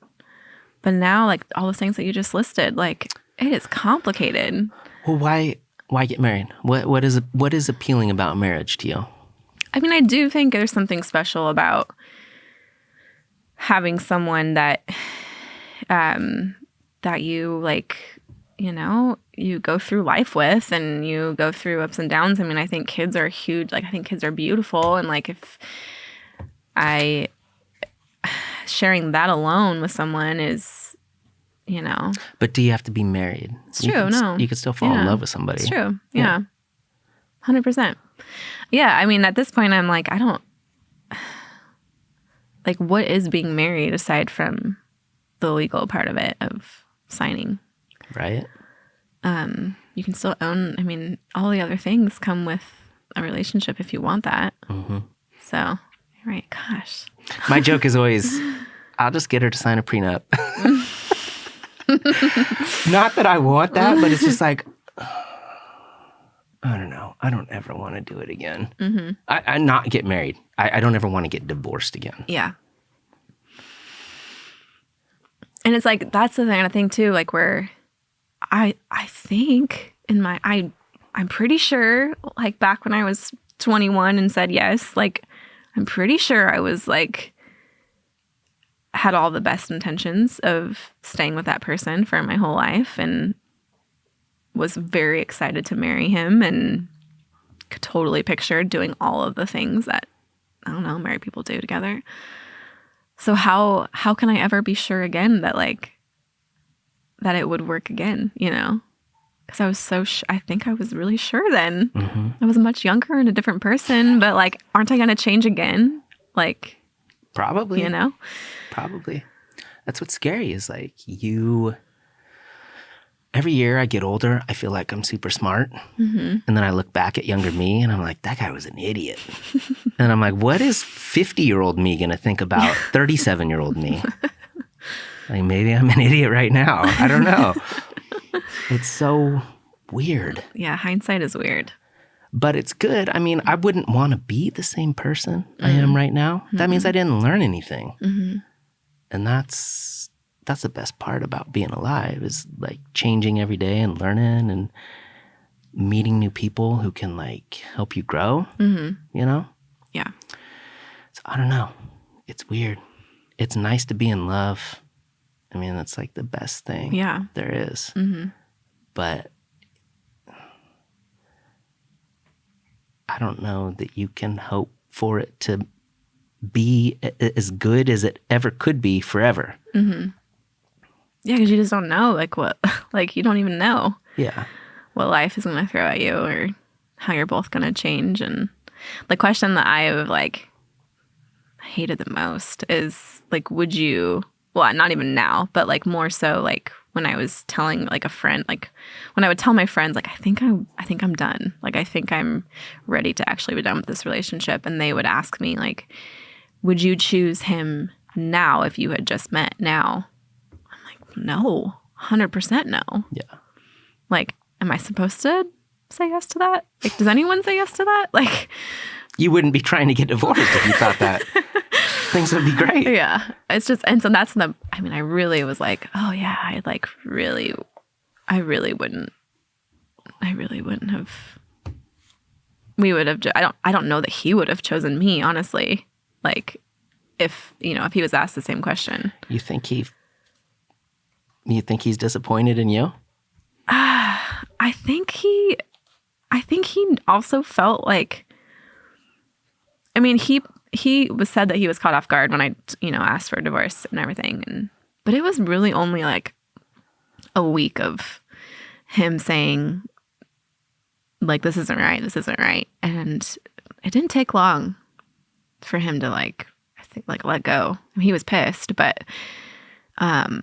But now, like, all those things that you just listed, like, it is complicated. Well, why get married? What is appealing about marriage to you? I mean, I do think there's something special about having someone that that you, like, you know, you go through life with and you go through ups and downs. I mean, I think kids are huge. Like, I think kids are beautiful. And, like, if sharing that alone with someone is, you know. But do you have to be married? It's true. No. You could still fall in love with somebody. It's true. Yeah. 100%. Yeah. I mean, at this point, I'm like, I don't, like, what is being married aside from the legal part of it, of signing? Right. You can still own, I mean, all the other things come with a relationship if you want that. Mm-hmm. So, you're right. Gosh. My joke is always, I'll just get her to sign a prenup. Not that I want that, but it's just like, I don't know. I don't ever want to do it again. Mm-hmm. I not get married. I don't ever want to get divorced again. Yeah. And it's like, that's the thing I think too, like, where I think I'm pretty sure, like, back when I was 21 and said yes, like, I'm pretty sure I was, like, had all the best intentions of staying with that person for my whole life and was very excited to marry him and could totally picture doing all of the things that, I don't know, married people do together. So how can I ever be sure again that, like, that it would work again, you know? Because I was I think I was really sure then. Mm-hmm. I was much younger and a different person, but, like, aren't I going to change again? Like, probably, you know? Probably. That's what's scary is, like, every year I get older, I feel like I'm super smart. Mm-hmm. And then I look back at younger me and I'm like, that guy was an idiot. And I'm like, what is 50-year-old me going to think about 37-year-old me? Like, maybe I'm an idiot right now. I don't know. It's so weird. Yeah, hindsight is weird. But it's good. I mean, I wouldn't want to be the same person I am right now. Mm-hmm. That means I didn't learn anything. Mm-hmm. And that's the best part about being alive, is, like, changing every day and learning and meeting new people who can, like, help you grow, you know? Yeah. So I don't know. It's weird. It's nice to be in love. I mean, that's, like, the best thing there is. Mm-hmm. But I don't know that you can hope for it to be as good as it ever could be forever. Mm-hmm. Yeah, because you just don't know, like, what, like, you don't even know what life is going to throw at you or how you're both going to change. And the question that I have, like, hated the most is, like, would you, well, not even now, but, like, more so, like, when I was telling, like, a friend, like, when I would tell my friends, like, I think I'm done. Like, I think I'm ready to actually be done with this relationship. And they would ask me, like, would you choose him now if you had just met now? I'm like, no, 100% no. Yeah. Like, am I supposed to say yes to that? Like, does anyone say yes to that? Like, you wouldn't be trying to get divorced if you thought that. Things would be great. Yeah. It's just, and so that's I mean, I really was like, oh yeah, I really wouldn't have, we would have, I don't know that he would have chosen me, honestly. Like, if, you know, if he was asked the same question. You think he's disappointed in you? I think he also felt like, I mean, he was said that he was caught off guard when I, you know, asked for a divorce and everything. But it was really only like a week of him saying, like, this isn't right. And it didn't take long for him to, like, I think, like, let go. I mean, he was pissed, but I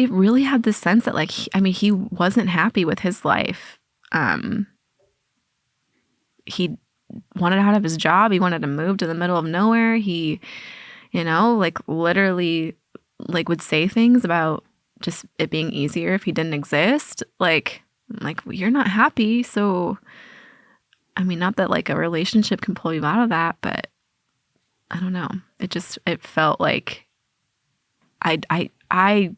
really had this sense that, like, he wasn't happy with his life. He wanted out of his job. He wanted to move to the middle of nowhere. He, you know, like, literally like would say things about just it being easier if he didn't exist. Like, I'm like, well, you're not happy. So, I mean, not that like a relationship can pull you out of that, but I don't know. It felt like I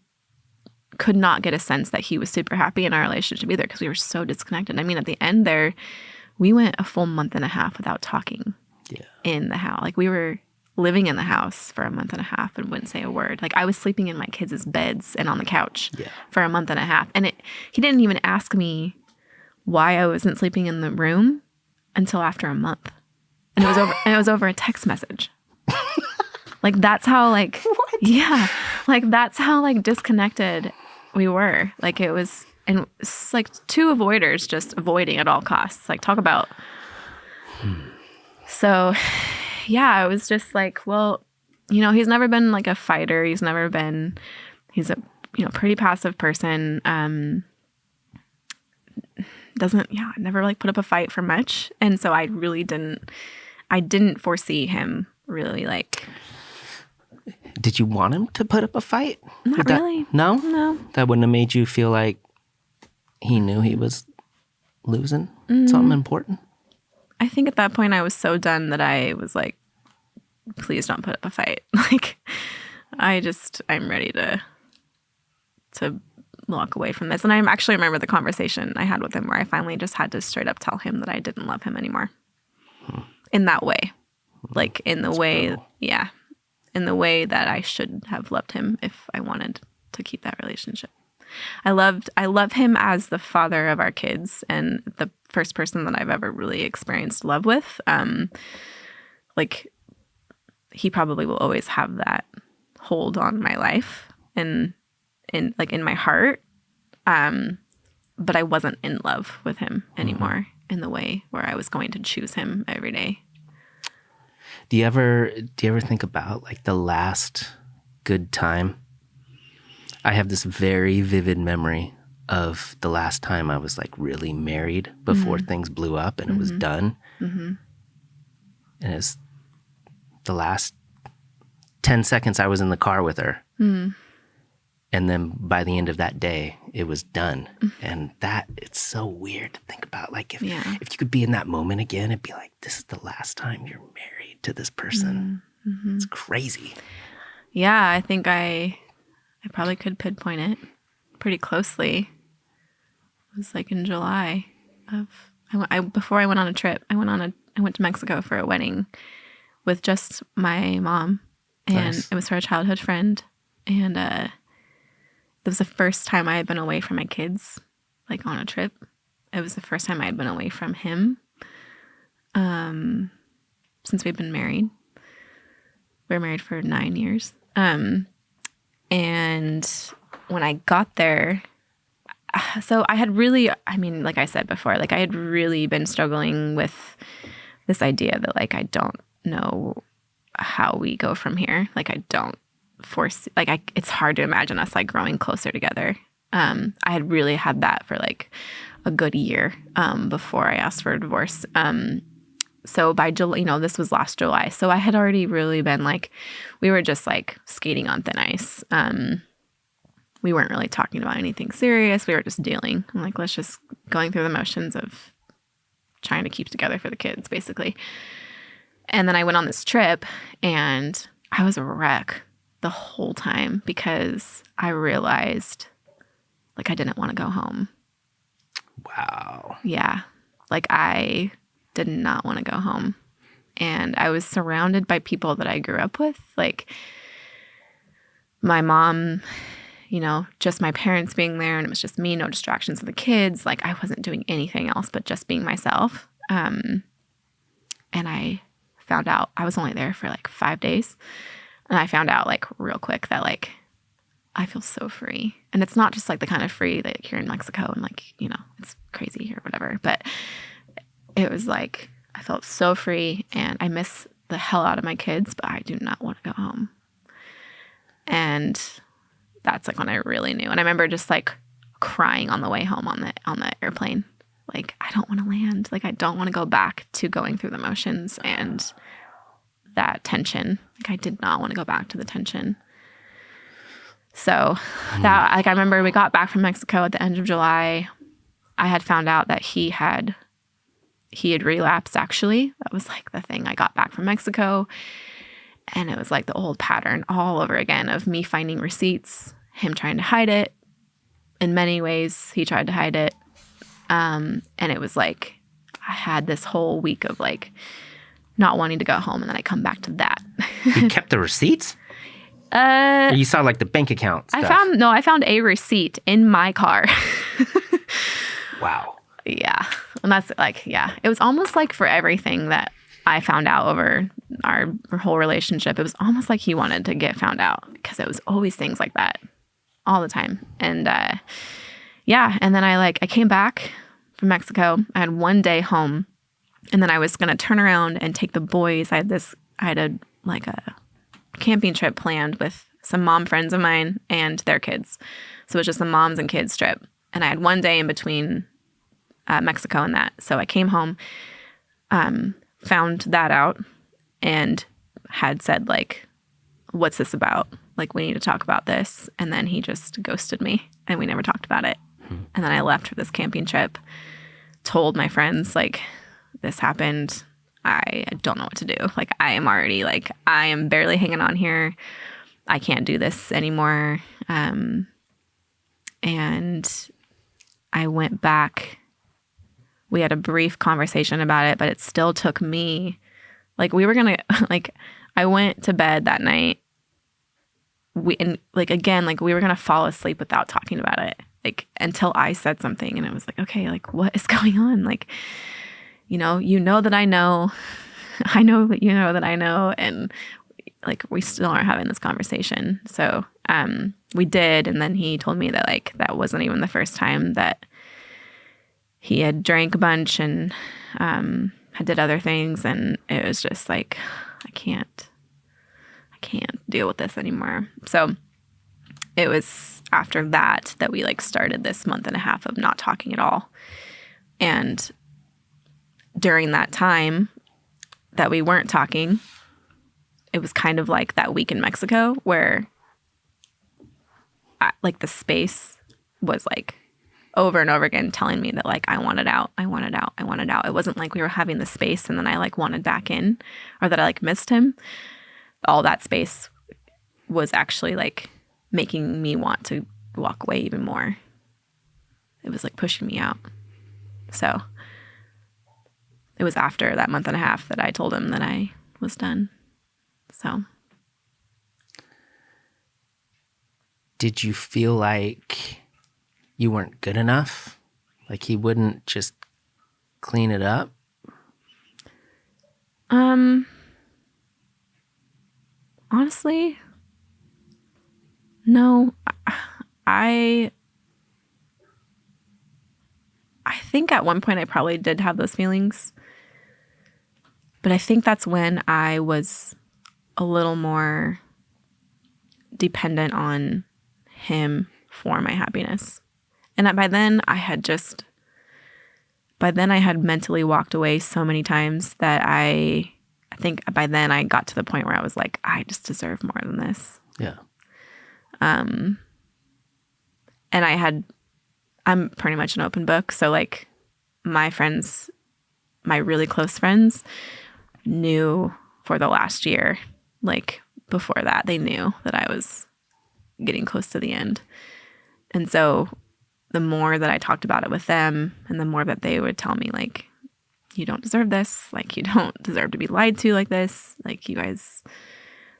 could not get a sense that he was super happy in our relationship either because we were so disconnected. I mean, at the end there, we went a full month and a half without talking in the house. Like we were living in the house for a month and a half and wouldn't say a word. Like I was sleeping in my kids' beds and on the couch for a month and a half. And he didn't even ask me why I wasn't sleeping in the room until after a month. And it was over a text message. Like that's how like like that's how like disconnected we were. Like it was, and it's like two avoiders just avoiding at all costs. Like talk about. So yeah, it was just like, well, you know, he's never been like a fighter. He's a, you know, pretty passive person. Never like put up a fight for much. And so I didn't foresee him really like. Did you want him to put up a fight? Not really. No? No. That wouldn't have made you feel like he knew he was losing something important? I think at that point I was so done that I was like, please don't put up a fight. Like, I'm ready to walk away from this. And I actually remember the conversation I had with him where I finally just had to straight up tell him that I didn't love him anymore. In that way. Like in the way, brutal. yeah. In the way that I should have loved him if I wanted to keep that relationship. I love him as the father of our kids and the first person that I've ever really experienced love with. Like he probably will always have that hold on my life and in my heart. But I wasn't in love with him anymore in the way where I was going to choose him every day. Do you ever think about like the last good time? I have this very vivid memory of the last time I was like really married before things blew up and it was done. And it's the last 10 seconds I was in the car with her. And then by the end of that day, it was done. And it's so weird to think about. Like if you could be in that moment again, it'd be like, this is the last time you're married to this person. It's crazy. Yeah, I think I probably could pinpoint it pretty closely. It was like in July before I went on a trip. I went to Mexico for a wedding with just my mom, and It was for a childhood friend, and it was the first time I had been away from my kids, like on a trip. It was the first time I had been away from him, since we've been married. We were married for 9 years. And when I got there, so I had really, I mean, like I said before, like I had really been struggling with this idea that like, I don't know how we go from here. Like I don't force, like it's hard to imagine us like growing closer together. I had really had that for like a good year before I asked for a divorce. So by July, you know, this was last July. So I had already really been like, we were just like skating on thin ice. We weren't really talking about anything serious. We were just dealing. I'm like, let's just going through the motions of trying to keep together for the kids, basically. And then I went on this trip and I was a wreck the whole time because I realized like I didn't want to go home. Wow. Yeah. Like I did not want to go home. And I was surrounded by people that I grew up with. Like my mom, you know, just my parents being there and it was just me, no distractions of the kids. Like I wasn't doing anything else but just being myself. And I found out I was only there for like 5 days. And I found out like real quick that like I feel so free. And it's not just like the kind of free like here in Mexico and like, you know, it's crazy or whatever. But it was like I felt so free and I miss the hell out of my kids, but I do not want to go home. And that's like when I really knew. And I remember just like crying on the way home on the airplane. Like, I don't want to land. Like, I don't want to go back to going through the motions and that tension. Like, I did not want to go back to the tension. So that, like, I remember we got back from Mexico at the end of July. I had found out that he had relapsed, actually. That was like the thing. I got back from Mexico, and it was like the old pattern all over again of me finding receipts, him trying to hide it. In many ways, he tried to hide it. And it was like I had this whole week of like not wanting to go home, and then I come back to that. You kept the receipts? Or you saw like the bank account stuff? I found a receipt in my car. Wow. Yeah. And that's like, yeah, it was almost like for everything that I found out over our whole relationship, it was almost like he wanted to get found out, because it was always things like that all the time. And yeah, and then I came back from Mexico. I had one day home, and then I was going to turn around and take the boys. I had a camping trip planned with some mom friends of mine and their kids. So it was just the moms and kids trip. And I had one day in between Mexico and that. So I came home, found that out, and had said, like, what's this about? Like, we need to talk about this. And then he just ghosted me, and we never talked about it. And then I left for this camping trip, told my friends, like, this happened. I don't know what to do. Like, I am already, like, I am barely hanging on here. I can't do this anymore. And I went back. We had a brief conversation about it, but it still took me, like, we were going to, like, I went to bed that night. We were going to fall asleep without talking about it, like, until I said something, and it was like, okay, like, what is going on? Like, you know that I know, I know that you know that I know, and like, we still aren't having this conversation. So we did, and then he told me that, like, that wasn't even the first time that he had drank a bunch and had did other things, and it was just like, I can't deal with this anymore. So it was after that we, like, started this month and a half of not talking at all. And during that time that we weren't talking, it was kind of like that week in Mexico where the space was, like, over and over again telling me that, like, I wanted out. It wasn't like we were having the space and then I, like, wanted back in, or that I, like, missed him. All that space was actually, like, making me want to walk away even more. It was, like, pushing me out. So it was after that month and a half that I told him that I was done. So. Did you feel like you weren't good enough? Like he wouldn't just clean it up? Honestly, no. I think at one point I probably did have those feelings. But I think that's when I was a little more dependent on him for my happiness. And by then I had mentally walked away so many times that I think by then I got to the point where I was like, I just deserve more than this. Yeah. And I'm pretty much an open book. So, like, my friends, my really close friends, knew for the last year, like, before that, they knew that I was getting close to the end. And so the more that I talked about it with them, and the more that they would tell me, like, you don't deserve this, like, you don't deserve to be lied to like this, like, you guys,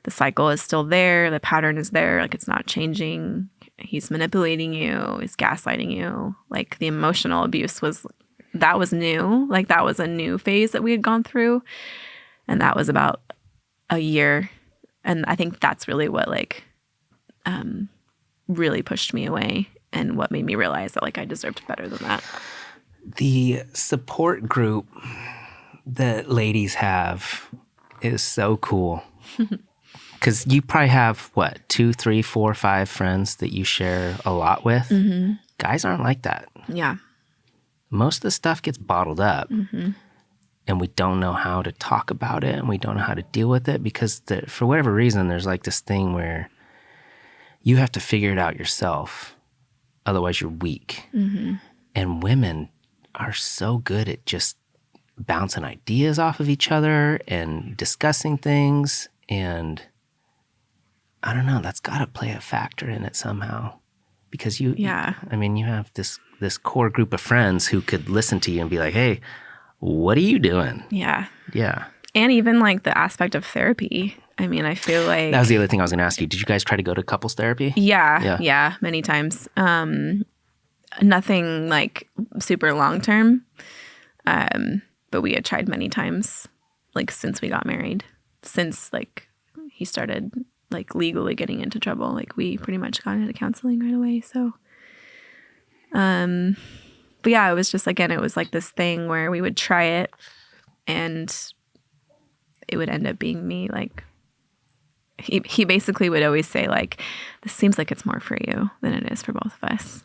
the cycle is still there, the pattern is there, like, it's not changing, he's manipulating you, he's gaslighting you, like, the emotional abuse was new, like, that was a new phase that we had gone through, and that was about a year, and I think that's really what, like, really pushed me away, and what made me realize that, like, I deserved better than that. The support group that ladies have is so cool. Because you probably have, 2, 3, 4, 5 friends that you share a lot with. Mm-hmm. Guys aren't like that. Yeah. Most of the stuff gets bottled up. Mm-hmm. And we don't know how to talk about it, and we don't know how to deal with it because for whatever reason, there's like this thing where you have to figure it out yourself. Otherwise, you're weak. Mm-hmm. And women are so good at just bouncing ideas off of each other and discussing things. And I don't know, that's got to play a factor in it somehow. Because you have this core group of friends who could listen to you and be like, hey, what are you doing? Yeah. Yeah. And even like the aspect of therapy. I mean, I feel like that was the other thing I was going to ask you. Did you guys try to go to couples therapy? Yeah, many times. Nothing like super long term, but we had tried many times, like since we got married, since like he started like legally getting into trouble. Like we pretty much got into counseling right away. So, but yeah, it was just, again, it was like this thing where we would try it and it would end up being me. Like he basically would always say like, this seems like it's more for you than it is for both of us.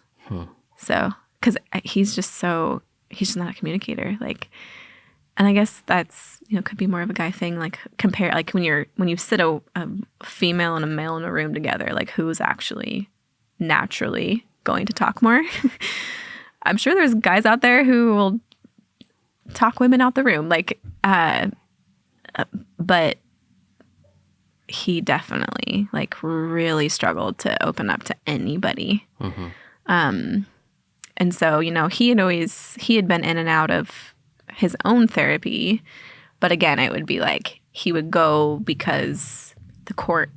So, cause he's just not a communicator. Like, and I guess that's, could be more of a guy thing. Like compare, like when you sit a female and a male in a room together, like who's actually naturally going to talk more? I'm sure there's guys out there who will talk women out the room. Like, but he definitely like really struggled to open up to anybody. Mm-hmm. And so, he had been in and out of his own therapy, but again, it would be like he would go because the court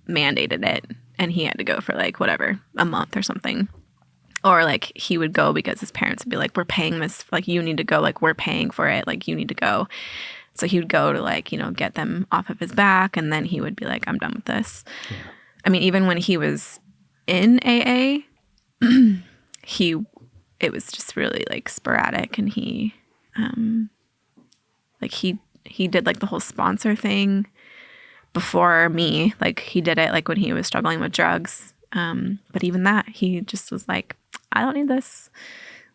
mandated it and he had to go for like whatever, a month or something. Or like he would go because his parents would be like, we're paying this, like you need to go, like we're paying for it, like you need to go. So he would go to like, get them off of his back, and then he would be like, I'm done with this. Yeah. I mean, even when he was in AA, it was just really like sporadic, and he did like the whole sponsor thing before me. Like he did it like when he was struggling with drugs. But even that, he just was like, I don't need this.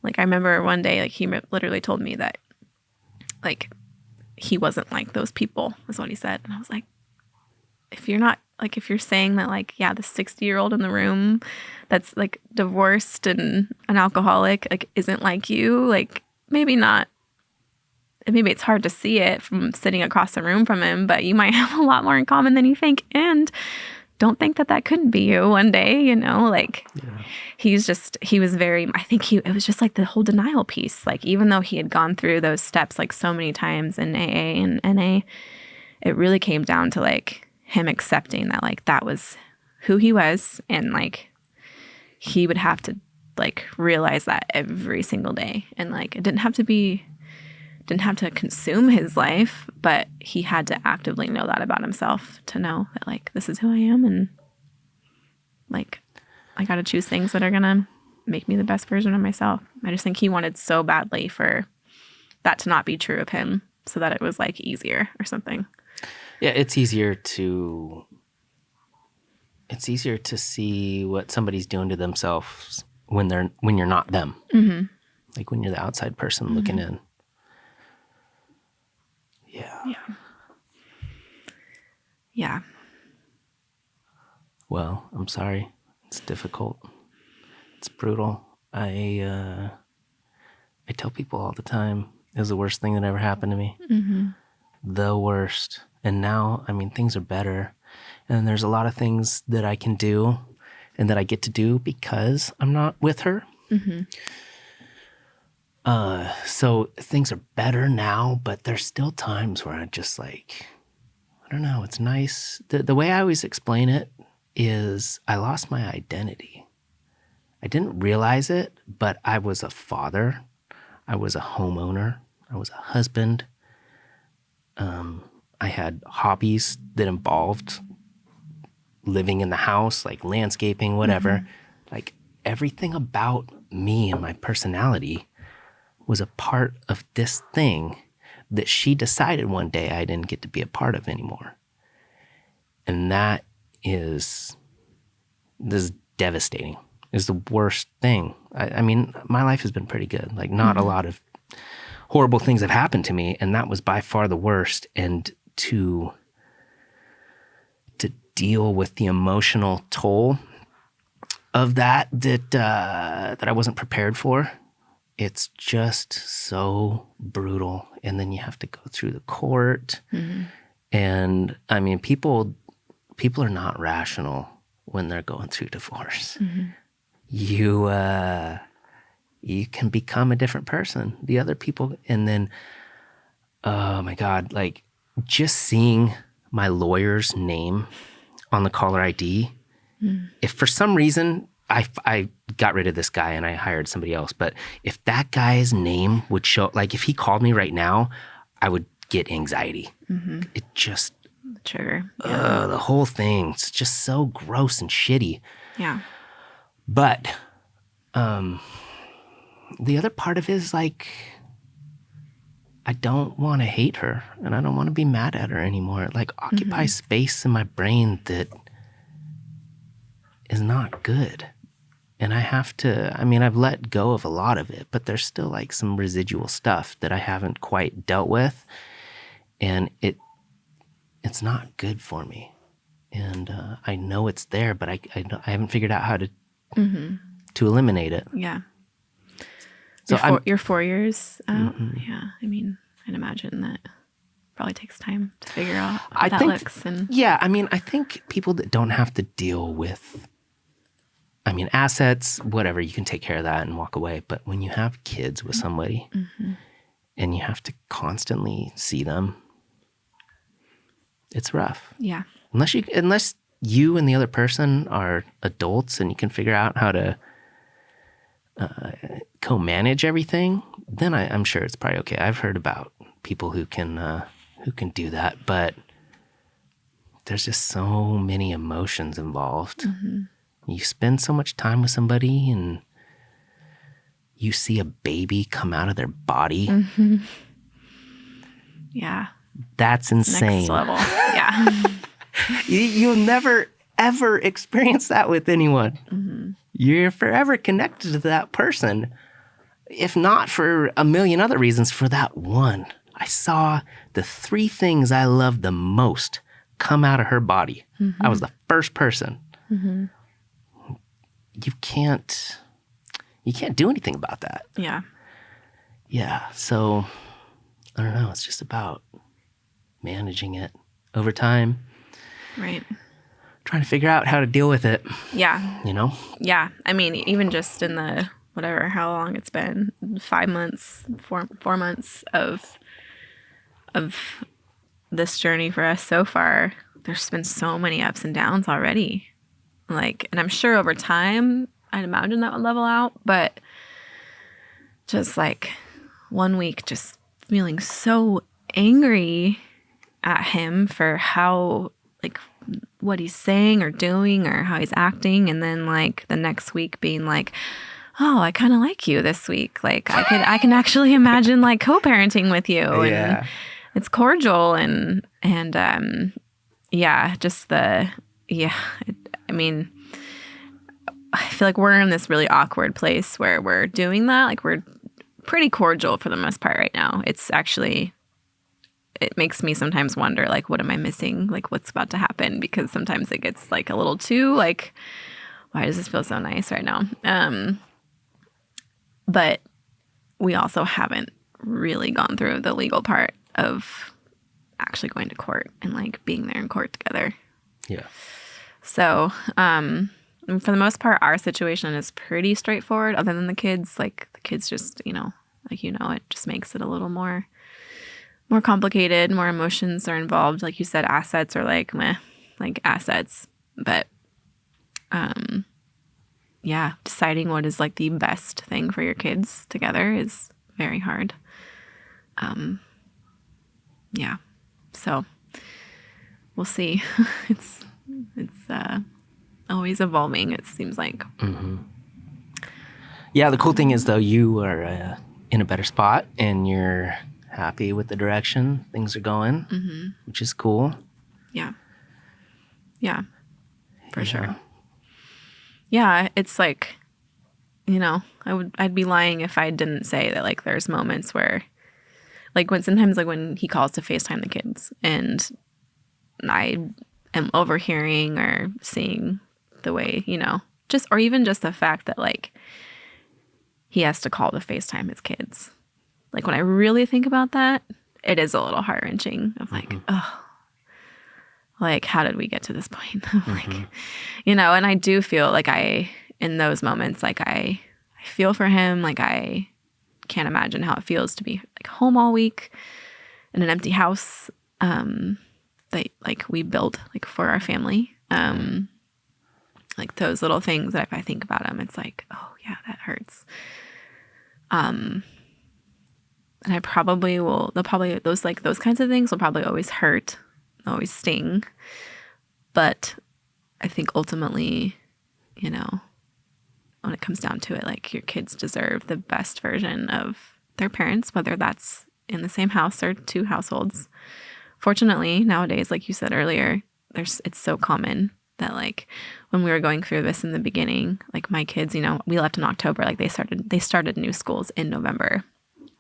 Like I remember one day, like he literally told me that like he wasn't like those people, is what he said. And I was like, if you're saying that like, yeah, the 60-year-old in the room that's like divorced and an alcoholic, like isn't like you, like maybe not. Maybe it's hard to see it from sitting across the room from him, but you might have a lot more in common than you think. And don't think that couldn't be you one day, like he was very, I think it was just like the whole denial piece. Like, even though he had gone through those steps like so many times in AA and NA, it really came down to like him accepting that like that was who he was. And like, he would have to like realize that every single day. And like, it didn't have to consume his life, but he had to actively know that about himself, to know that like, this is who I am. And like, I got to choose things that are going to make me the best version of myself. I just think he wanted so badly for that to not be true of him, so that it was like easier or something. Yeah. It's easier to see what somebody's doing to themselves when you're not them. Mm-hmm. Like when you're the outside person mm-hmm. looking in. Yeah. Well, I'm sorry. It's difficult. It's brutal. I tell people all the time, it was the worst thing that ever happened to me. Mm-hmm. The worst. And now, I mean, things are better. And there's a lot of things that I can do and that I get to do because I'm not with her. Mm-hmm. So things are better now, but there's still times where I just like, I don't know, it's nice. The way I always explain it is I lost my identity. I didn't realize it, but I was a father. I was a homeowner. I was a husband. I had hobbies that involved living in the house, like landscaping, whatever. Mm-hmm. Like everything about me and my personality was a part of this thing that she decided one day I didn't get to be a part of anymore. And this is devastating. It's the worst thing. I mean, my life has been pretty good. Like not mm-hmm. a lot of horrible things have happened to me, and that was by far the worst. And to deal with the emotional toll of that I wasn't prepared for. It's just so brutal. And then you have to go through the court. Mm-hmm. And I mean, people are not rational when they're going through divorce. Mm-hmm. You can become a different person. The other people, and then, oh my God, like just seeing my lawyer's name on the caller ID, if for some reason I got rid of this guy and I hired somebody else, but if that guy's name would show, like if he called me right now, I would get anxiety. Mm-hmm. It just... Trigger. Yeah. The whole thing. It's just so gross and shitty. Yeah. But the other part of it is like, I don't want to hate her and I don't want to be mad at her anymore. It like occupies space in my brain that is not good. And I have to, I mean, I've let go of a lot of it, but there's still like some residual stuff that I haven't quite dealt with. And it's not good for me. And I know it's there, but I haven't figured out how to eliminate it. Yeah. So you're 4 years out? Mm-hmm. Yeah. I mean, I'd imagine that probably takes time to figure out how that looks. And yeah, I mean, I think people that don't have to deal with, I mean, assets, whatever, you can take care of that and walk away. But when you have kids with somebody and you have to constantly see them, it's rough. Yeah. Unless you and the other person are adults and you can figure out how to co-manage everything, then I'm sure it's probably okay. I've heard about people who can do that, but there's just so many emotions involved. Mm-hmm. You spend so much time with somebody and you see a baby come out of their body. Mm-hmm. Yeah. That's insane. Next level. Yeah. You'll never, ever experience that with anyone. Mm-hmm. You're forever connected to that person, if not for a million other reasons, for that one. I saw the 3 things I loved the most come out of her body. Mm-hmm. I was the first person. Mm-hmm. You can't do anything about that. Yeah. Yeah. So I don't know. It's just about managing it over time. Right. Trying to figure out how to deal with it. Yeah. You know? Yeah. I mean, even just in the whatever, how long it's been, 5 months, 4 months of this journey for us so far, there's been so many ups and downs already. Like, and I'm sure over time, I'd imagine that would level out, but just like 1 week, just feeling so angry at him for how, like, what he's saying or doing or how he's acting. And then like the next week being like, oh, I kind of like you this week. Like I can actually imagine like co-parenting with you. Yeah. And it's cordial and yeah, just I mean, I feel like we're in this really awkward place where we're doing that. Like we're pretty cordial for the most part right now. It's actually, it makes me sometimes wonder, like, what am I missing? Like, what's about to happen? Because sometimes it gets like a little too like, why does this feel so nice right now? But we also haven't really gone through the legal part of actually going to court and like being there in court together. Yeah. So, for the most part, our situation is pretty straightforward. Other than the kids, like the kids just, it just makes it a little more complicated. More emotions are involved. Like you said, assets are like meh, like assets. But, yeah, deciding what is like the best thing for your kids together is very hard. Yeah. So we'll see. It's always evolving, it seems like. Mm-hmm. Yeah, the cool thing is, though, you are in a better spot and you're happy with the direction things are going, which is cool. Yeah. Yeah, for sure. Yeah, it's like, I'd be lying if I didn't say that, like, there's moments where, like, sometimes when he calls to FaceTime the kids and I am overhearing or seeing the way, or even just the fact that like he has to call to FaceTime his kids. Like when I really think about that, it is a little heart-wrenching of like, oh, like how did we get to this point? Like, you know, and I do feel like in those moments, like I feel for him. Like I can't imagine how it feels to be like home all week in an empty house that like we built like for our family. Like those little things that if I think about them, it's like, oh yeah, that hurts. And I probably will, those kinds of things will probably always hurt, always sting. But I think ultimately, you know, when it comes down to it, like your kids deserve the best version of their parents, whether that's in the same house or two households. Fortunately, nowadays, like you said earlier, it's so common that like when we were going through this in the beginning, like my kids, you know, we left in October, like they started new schools in November,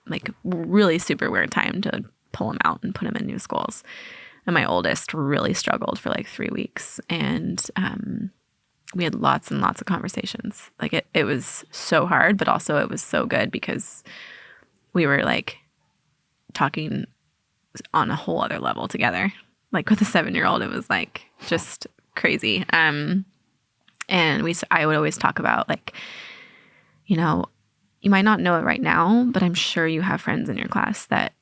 like really super weird time to pull them out and put them in new schools. And my oldest really struggled for like 3 weeks. And we had lots and lots of conversations. Like it was so hard, but also it was so good because we were like talking on a whole other level together. Like with a 7-year-old, it was like just crazy. And I would always talk about like, you know, you might not know it right now, but I'm sure you have friends in your class that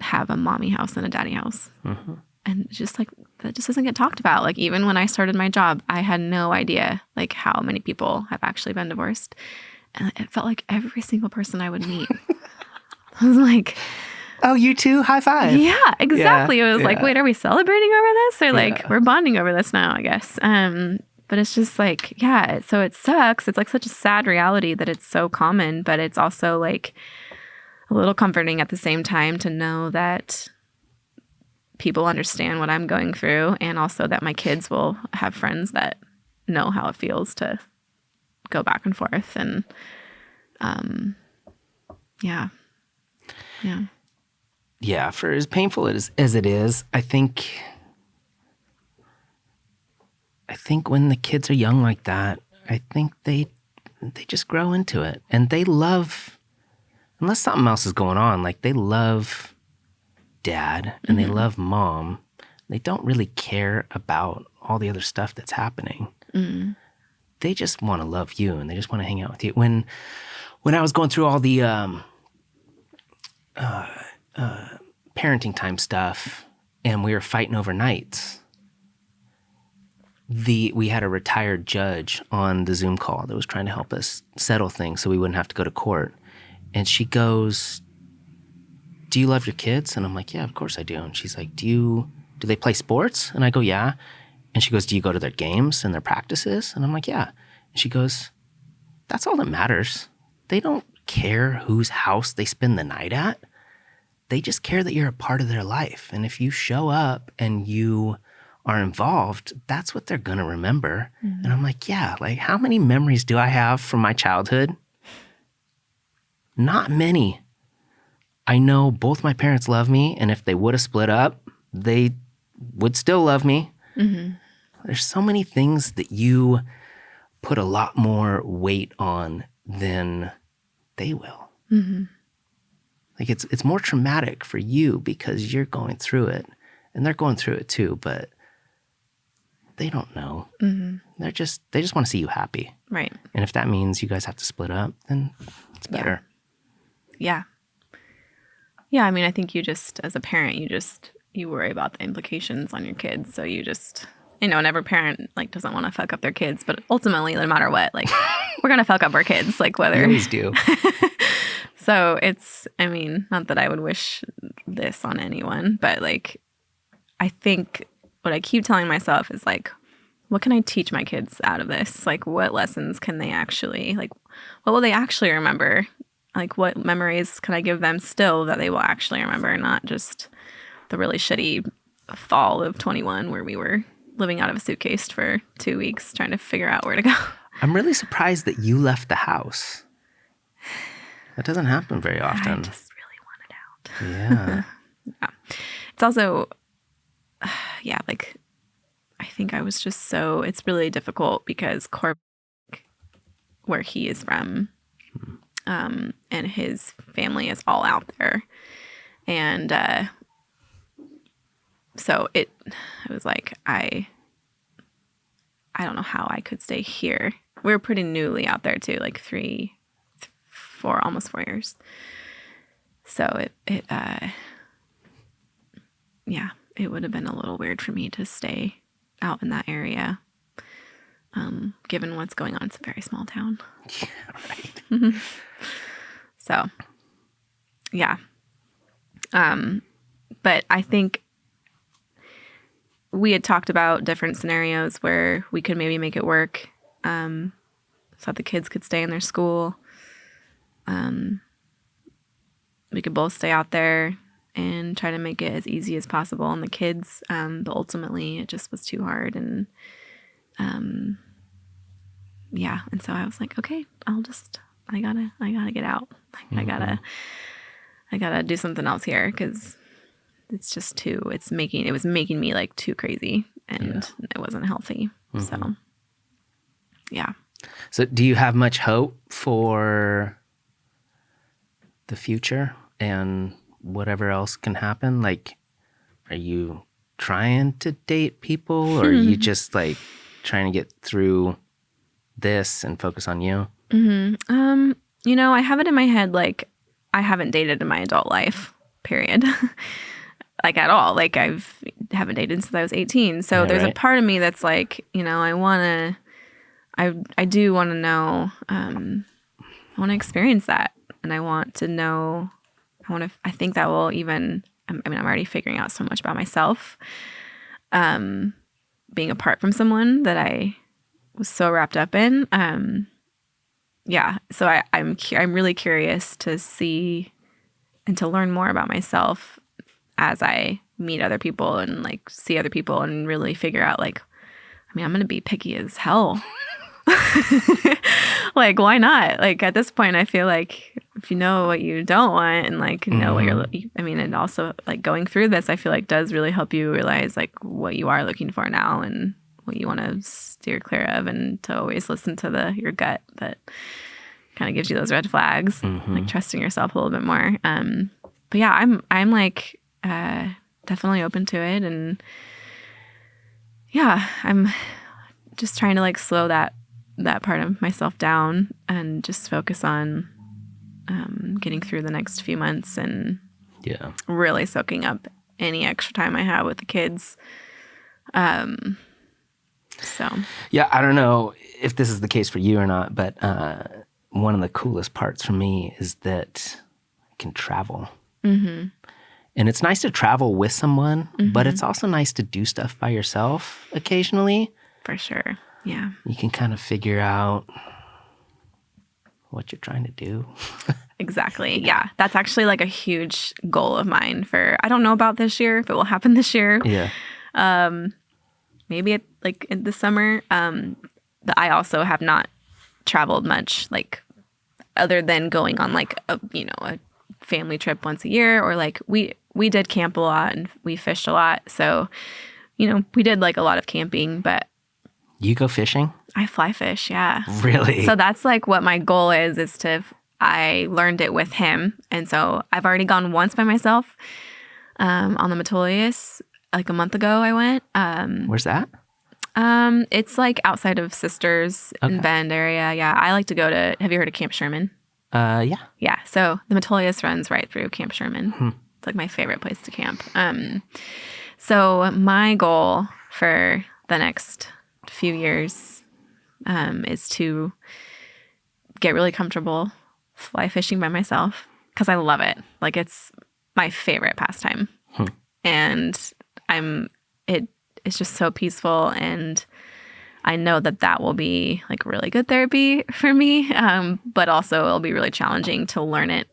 have a mommy house and a daddy house. Mm-hmm. And just like, that just doesn't get talked about. Like even when I started my job, I had no idea like how many people have actually been divorced. And it felt like every single person I would meet I was like, oh, you too? High five. Yeah, exactly. It was like, wait, are we celebrating over this? Or like, we're bonding over this now, I guess. But it's just like, yeah, so it sucks. It's like such a sad reality that it's so common, but it's also like a little comforting at the same time to know that people understand what I'm going through, and also that my kids will have friends that know how it feels to go back and forth. And Yeah, for as painful as it is, I think when the kids are young like that, I think they just grow into it, and they love, unless something else is going on, like they love dad and they love mom. They don't really care about all the other stuff that's happening. They just want to love you, and they just want to hang out with you. When I was going through all the parenting time stuff, and we were fighting over nights, we had a retired judge on the Zoom call that was trying to help us settle things so we wouldn't have to go to court. And she goes, do you love your kids? And I'm like, yeah, of course I do. And she's like, do they play sports? And I go, yeah. And she goes, do you go to their games and their practices? And I'm like, yeah. And she goes, that's all that matters. They don't care whose house they spend the night at. They just care that you're a part of their life. And if you show up and you are involved, that's what they're going to remember. And I'm like, yeah, like how many memories do I have from my childhood? Not many. I know both my parents love me, and if they would have split up, they would still love me. There's so many things that you put a lot more weight on than they will. Like it's more traumatic for you because you're going through it, and they're going through it too, but they don't know. They just want to see you happy. Right. And if that means you guys have to split up, then it's better. Yeah. Yeah, I mean, I think you just, as a parent, you worry about the implications on your kids. So you just, and every parent like doesn't want to fuck up their kids, but ultimately, no matter what, like we're going to fuck up our kids, like whether. You always do. So it's, I mean, not that I would wish this on anyone, but like, I think what I keep telling myself is like, what can I teach my kids out of this? Like, what lessons can they actually, like, what will they actually remember? Like, what memories can I give them still that they will actually remember, not just the really shitty fall of 21 where we were living out of a suitcase for 2 weeks trying to figure out where to go. I'm really surprised that you left the house. That doesn't happen very often. I just really wanted out. Yeah. It's also, like, I think I was just it's really difficult because where he is from. And his family is all out there. And so it was like, I don't know how I could stay here. We were pretty newly out there too, like 4, almost 4 years. So it would have been a little weird for me to stay out in that area, given what's going on. It's a very small town. Yeah, right. So, yeah. But I think we had talked about different scenarios where we could maybe make it work, so that the kids could stay in their school. We could both stay out there and try to make it as easy as possible on the kids. But ultimately it just was too hard. And, yeah. And so I was like, okay, I gotta get out. Like, I gotta do something else here. 'Cause it's just it was making me like too crazy, and it wasn't healthy. So, yeah. So do you have much hope for the future and whatever else can happen? Like, are you trying to date people, or are you just like trying to get through this and focus on you? I have it in my head, like, I haven't dated in my adult life, period. Like, at all. Like, haven't dated since I was 18. So there's a part of me that's like, I do want to know, I want to experience that. And I want to know, I think that will even, I'm already figuring out so much about myself, being apart from someone that I was so wrapped up in. Yeah. So I'm really curious to see and to learn more about myself as I meet other people and like see other people and really figure out, like, I'm going to be picky as hell. Like, why not? Like, at this point, I feel like if you know what you don't want and like know what and also like going through this, I feel like does really help you realize like what you are looking for now and what you want to steer clear of, and to always listen to your gut that kind of gives you those red flags, like trusting yourself a little bit more. But yeah, I'm like definitely open to it, and yeah, I'm just trying to like slow that part of myself down and just focus on getting through the next few months and really soaking up any extra time I have with the kids. So yeah, I don't know if this is the case for you or not, but one of the coolest parts for me is that I can travel. And it's nice to travel with someone, but it's also nice to do stuff by yourself occasionally. For sure. Yeah. You can kind of figure out what you're trying to do. Exactly. Yeah. That's actually like a huge goal of mine I don't know about this year, if it will happen this year. Yeah. Maybe in the summer. I also have not traveled much, like other than going on like a family trip once a year, or like we did camp a lot and we fished a lot. So, we did like a lot of camping, but you go fishing? I fly fish. Yeah. Really? So that's like what my goal is I learned it with him. And so I've already gone once by myself, on the Metolius. Like a month ago I went. Where's that? It's like outside of Sisters in Bend area. Yeah. I like to go to, have you heard of Camp Sherman? Yeah. Yeah. So the Metolius runs right through Camp Sherman. It's like my favorite place to camp. So my goal for the next few years is to get really comfortable fly fishing by myself, because I love it. Like, it's my favorite pastime. And it's just so peaceful, and I know that will be like really good therapy for me, but also it'll be really challenging to learn it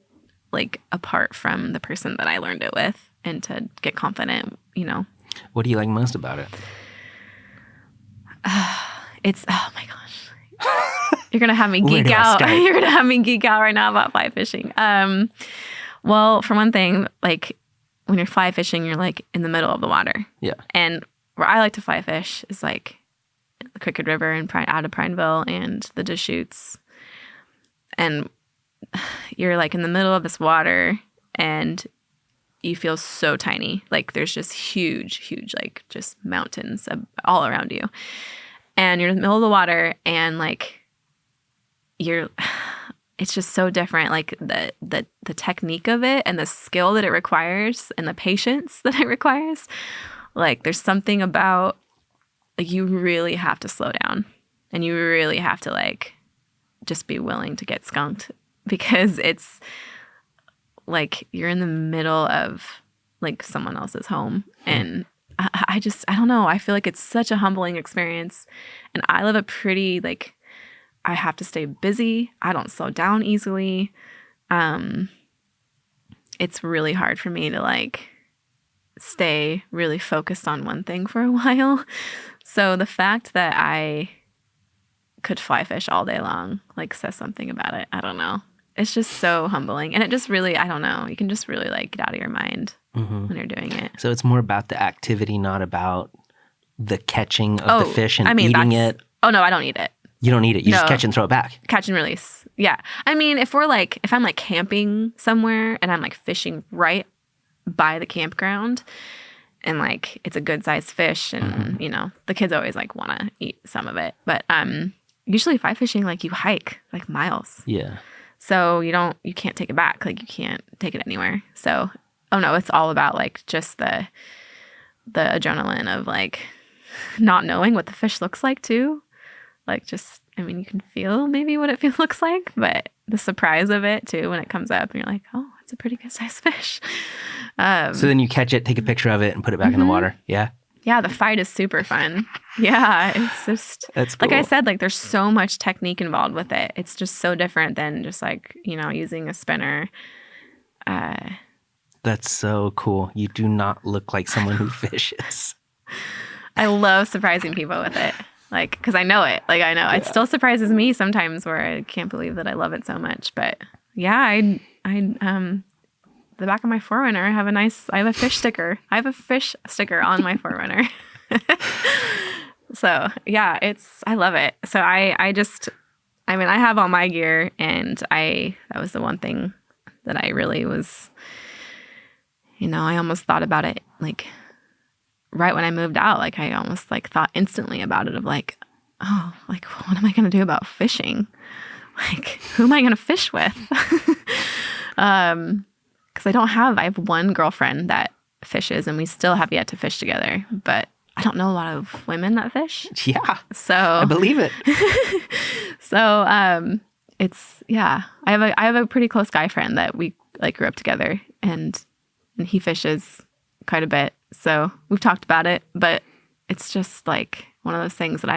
like apart from the person that I learned it with, and to get confident. What do you like most about it? It's, oh my gosh, you're gonna have me geek out. You're gonna have me geek out right now about fly fishing. Well, for one thing, like when you're fly fishing, you're like in the middle of the water. Yeah. And where I like to fly fish is like the Crooked River and out of Prineville and the Deschutes. and you're like in the middle of this water and you feel so tiny. Like there's just huge, like just mountains all around you. And you're in the middle of the water and like it's just so different. Like the technique of it and the skill that it requires and the patience that it requires. Like there's something about like you really have to slow down and you really have to like just be willing to get skunked because it's like you're in the middle of like someone else's home. And I don't know. I feel like it's such a humbling experience. And I live a pretty like, I have to stay busy. I don't slow down easily. It's really hard for me to like stay really focused on one thing for a while. So the fact that I could fly fish all day long like says something about it. I don't know. It's just so humbling. And it just really, I don't know, you can just really like get out of your mind when you're doing it. So it's more about the activity, not about the catching of the fish and eating it. Oh no, I don't eat it. You don't eat it. You just catch and throw it back. Catch and release. Yeah. I mean, if I'm like camping somewhere and I'm like fishing right by the campground and like it's a good sized fish and you know, the kids always like want to eat some of it. But usually fly fishing, like you hike like miles. Yeah. So you can't take it back. Like you can't take it anywhere. So, oh no, it's all about like just the adrenaline of like not knowing what the fish looks like too. Like just, I mean, you can feel maybe what it looks like, but the surprise of it too, when it comes up and you're like, oh, it's a pretty good sized fish. So then you catch it, take a picture of it and put it back in the water. Yeah. Yeah, the fight is super fun. Yeah, it's just, that's cool. Like I said, like there's so much technique involved with it. It's just so different than just like, you know, using a spinner. That's so cool. You do not look like someone who fishes. I love surprising people with it. Like, because I know it. Like, I know. Yeah. It still surprises me sometimes where I can't believe that I love it so much. But yeah, the back of my Forerunner, I have a fish sticker. I have a fish sticker on my Forerunner. So yeah, I love it. So I have all my gear and that was the one thing that I really was, you know, I almost thought about it like right when I moved out. Like I almost like thought instantly about it of like, oh, like what am I going to do about fishing? Like who am I going to fish with? Because I have one girlfriend that fishes and we still have yet to fish together, but I don't know a lot of women that fish. Yeah. So I believe it. So I have a pretty close guy friend that we like grew up together and he fishes quite a bit. So we've talked about it, but it's just like one of those things that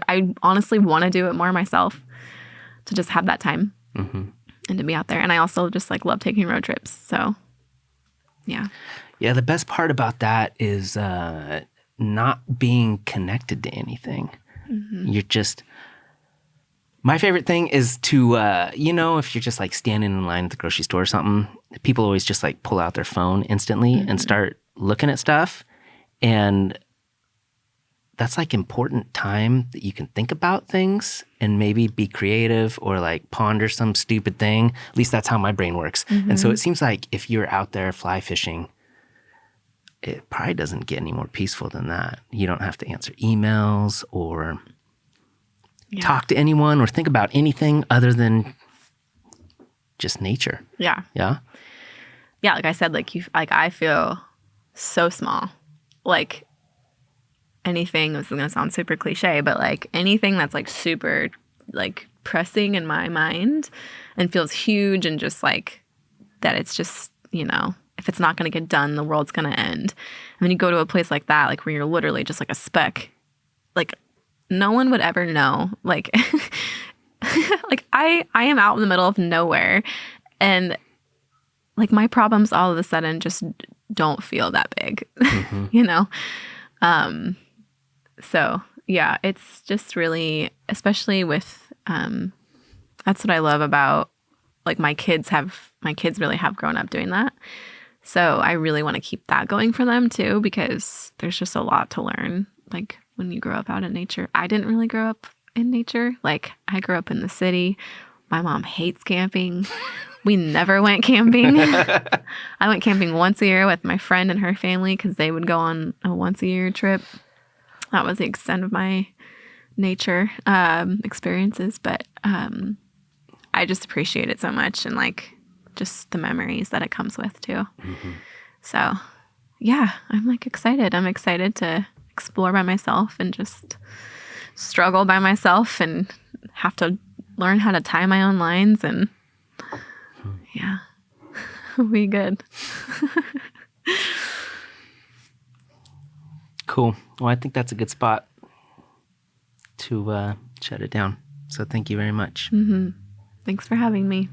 I honestly want to do it more myself, to just have that time and to be out there. And I also just like love taking road trips. So yeah. Yeah. The best part about that is not being connected to anything. You're just, my favorite thing is to, if you're just like standing in line at the grocery store or something, people always just like pull out their phone instantly and start looking at stuff. And that's like important time that you can think about things and maybe be creative or like ponder some stupid thing. At least that's how my brain works. And so it seems like if you're out there fly fishing, it probably doesn't get any more peaceful than that. You don't have to answer emails or talk to anyone or think about anything other than just nature. Yeah. Yeah. Yeah. Like I said, I feel so small. Like anything, this is going to sound super cliche, but like anything that's like super like pressing in my mind and feels huge and just like that it's just, if it's not going to get done, the world's going to end. And then you go to a place like that, like where you're literally just like a speck, like no one would ever know. Like, like I am out in the middle of nowhere and like my problems all of a sudden just don't feel that big, So yeah, it's just really, especially with, that's what I love about like my kids really have grown up doing that. So I really want to keep that going for them too, because there's just a lot to learn. Like when you grow up out in nature, I didn't really grow up in nature. Like I grew up in the city My mom hates camping. We never went camping. I went camping once a year with my friend and her family because they would go on a once-a-year trip. That was the extent of my nature experiences. But I just appreciate it so much, and like just the memories that it comes with too. Mm-hmm. So yeah, I'm like excited. I'm excited to explore by myself and just struggle by myself and have to learn how to tie my own lines, and yeah, it'll be good. Cool. Well, I think that's a good spot to shut it down. So thank you very much. Mm-hmm. Thanks for having me.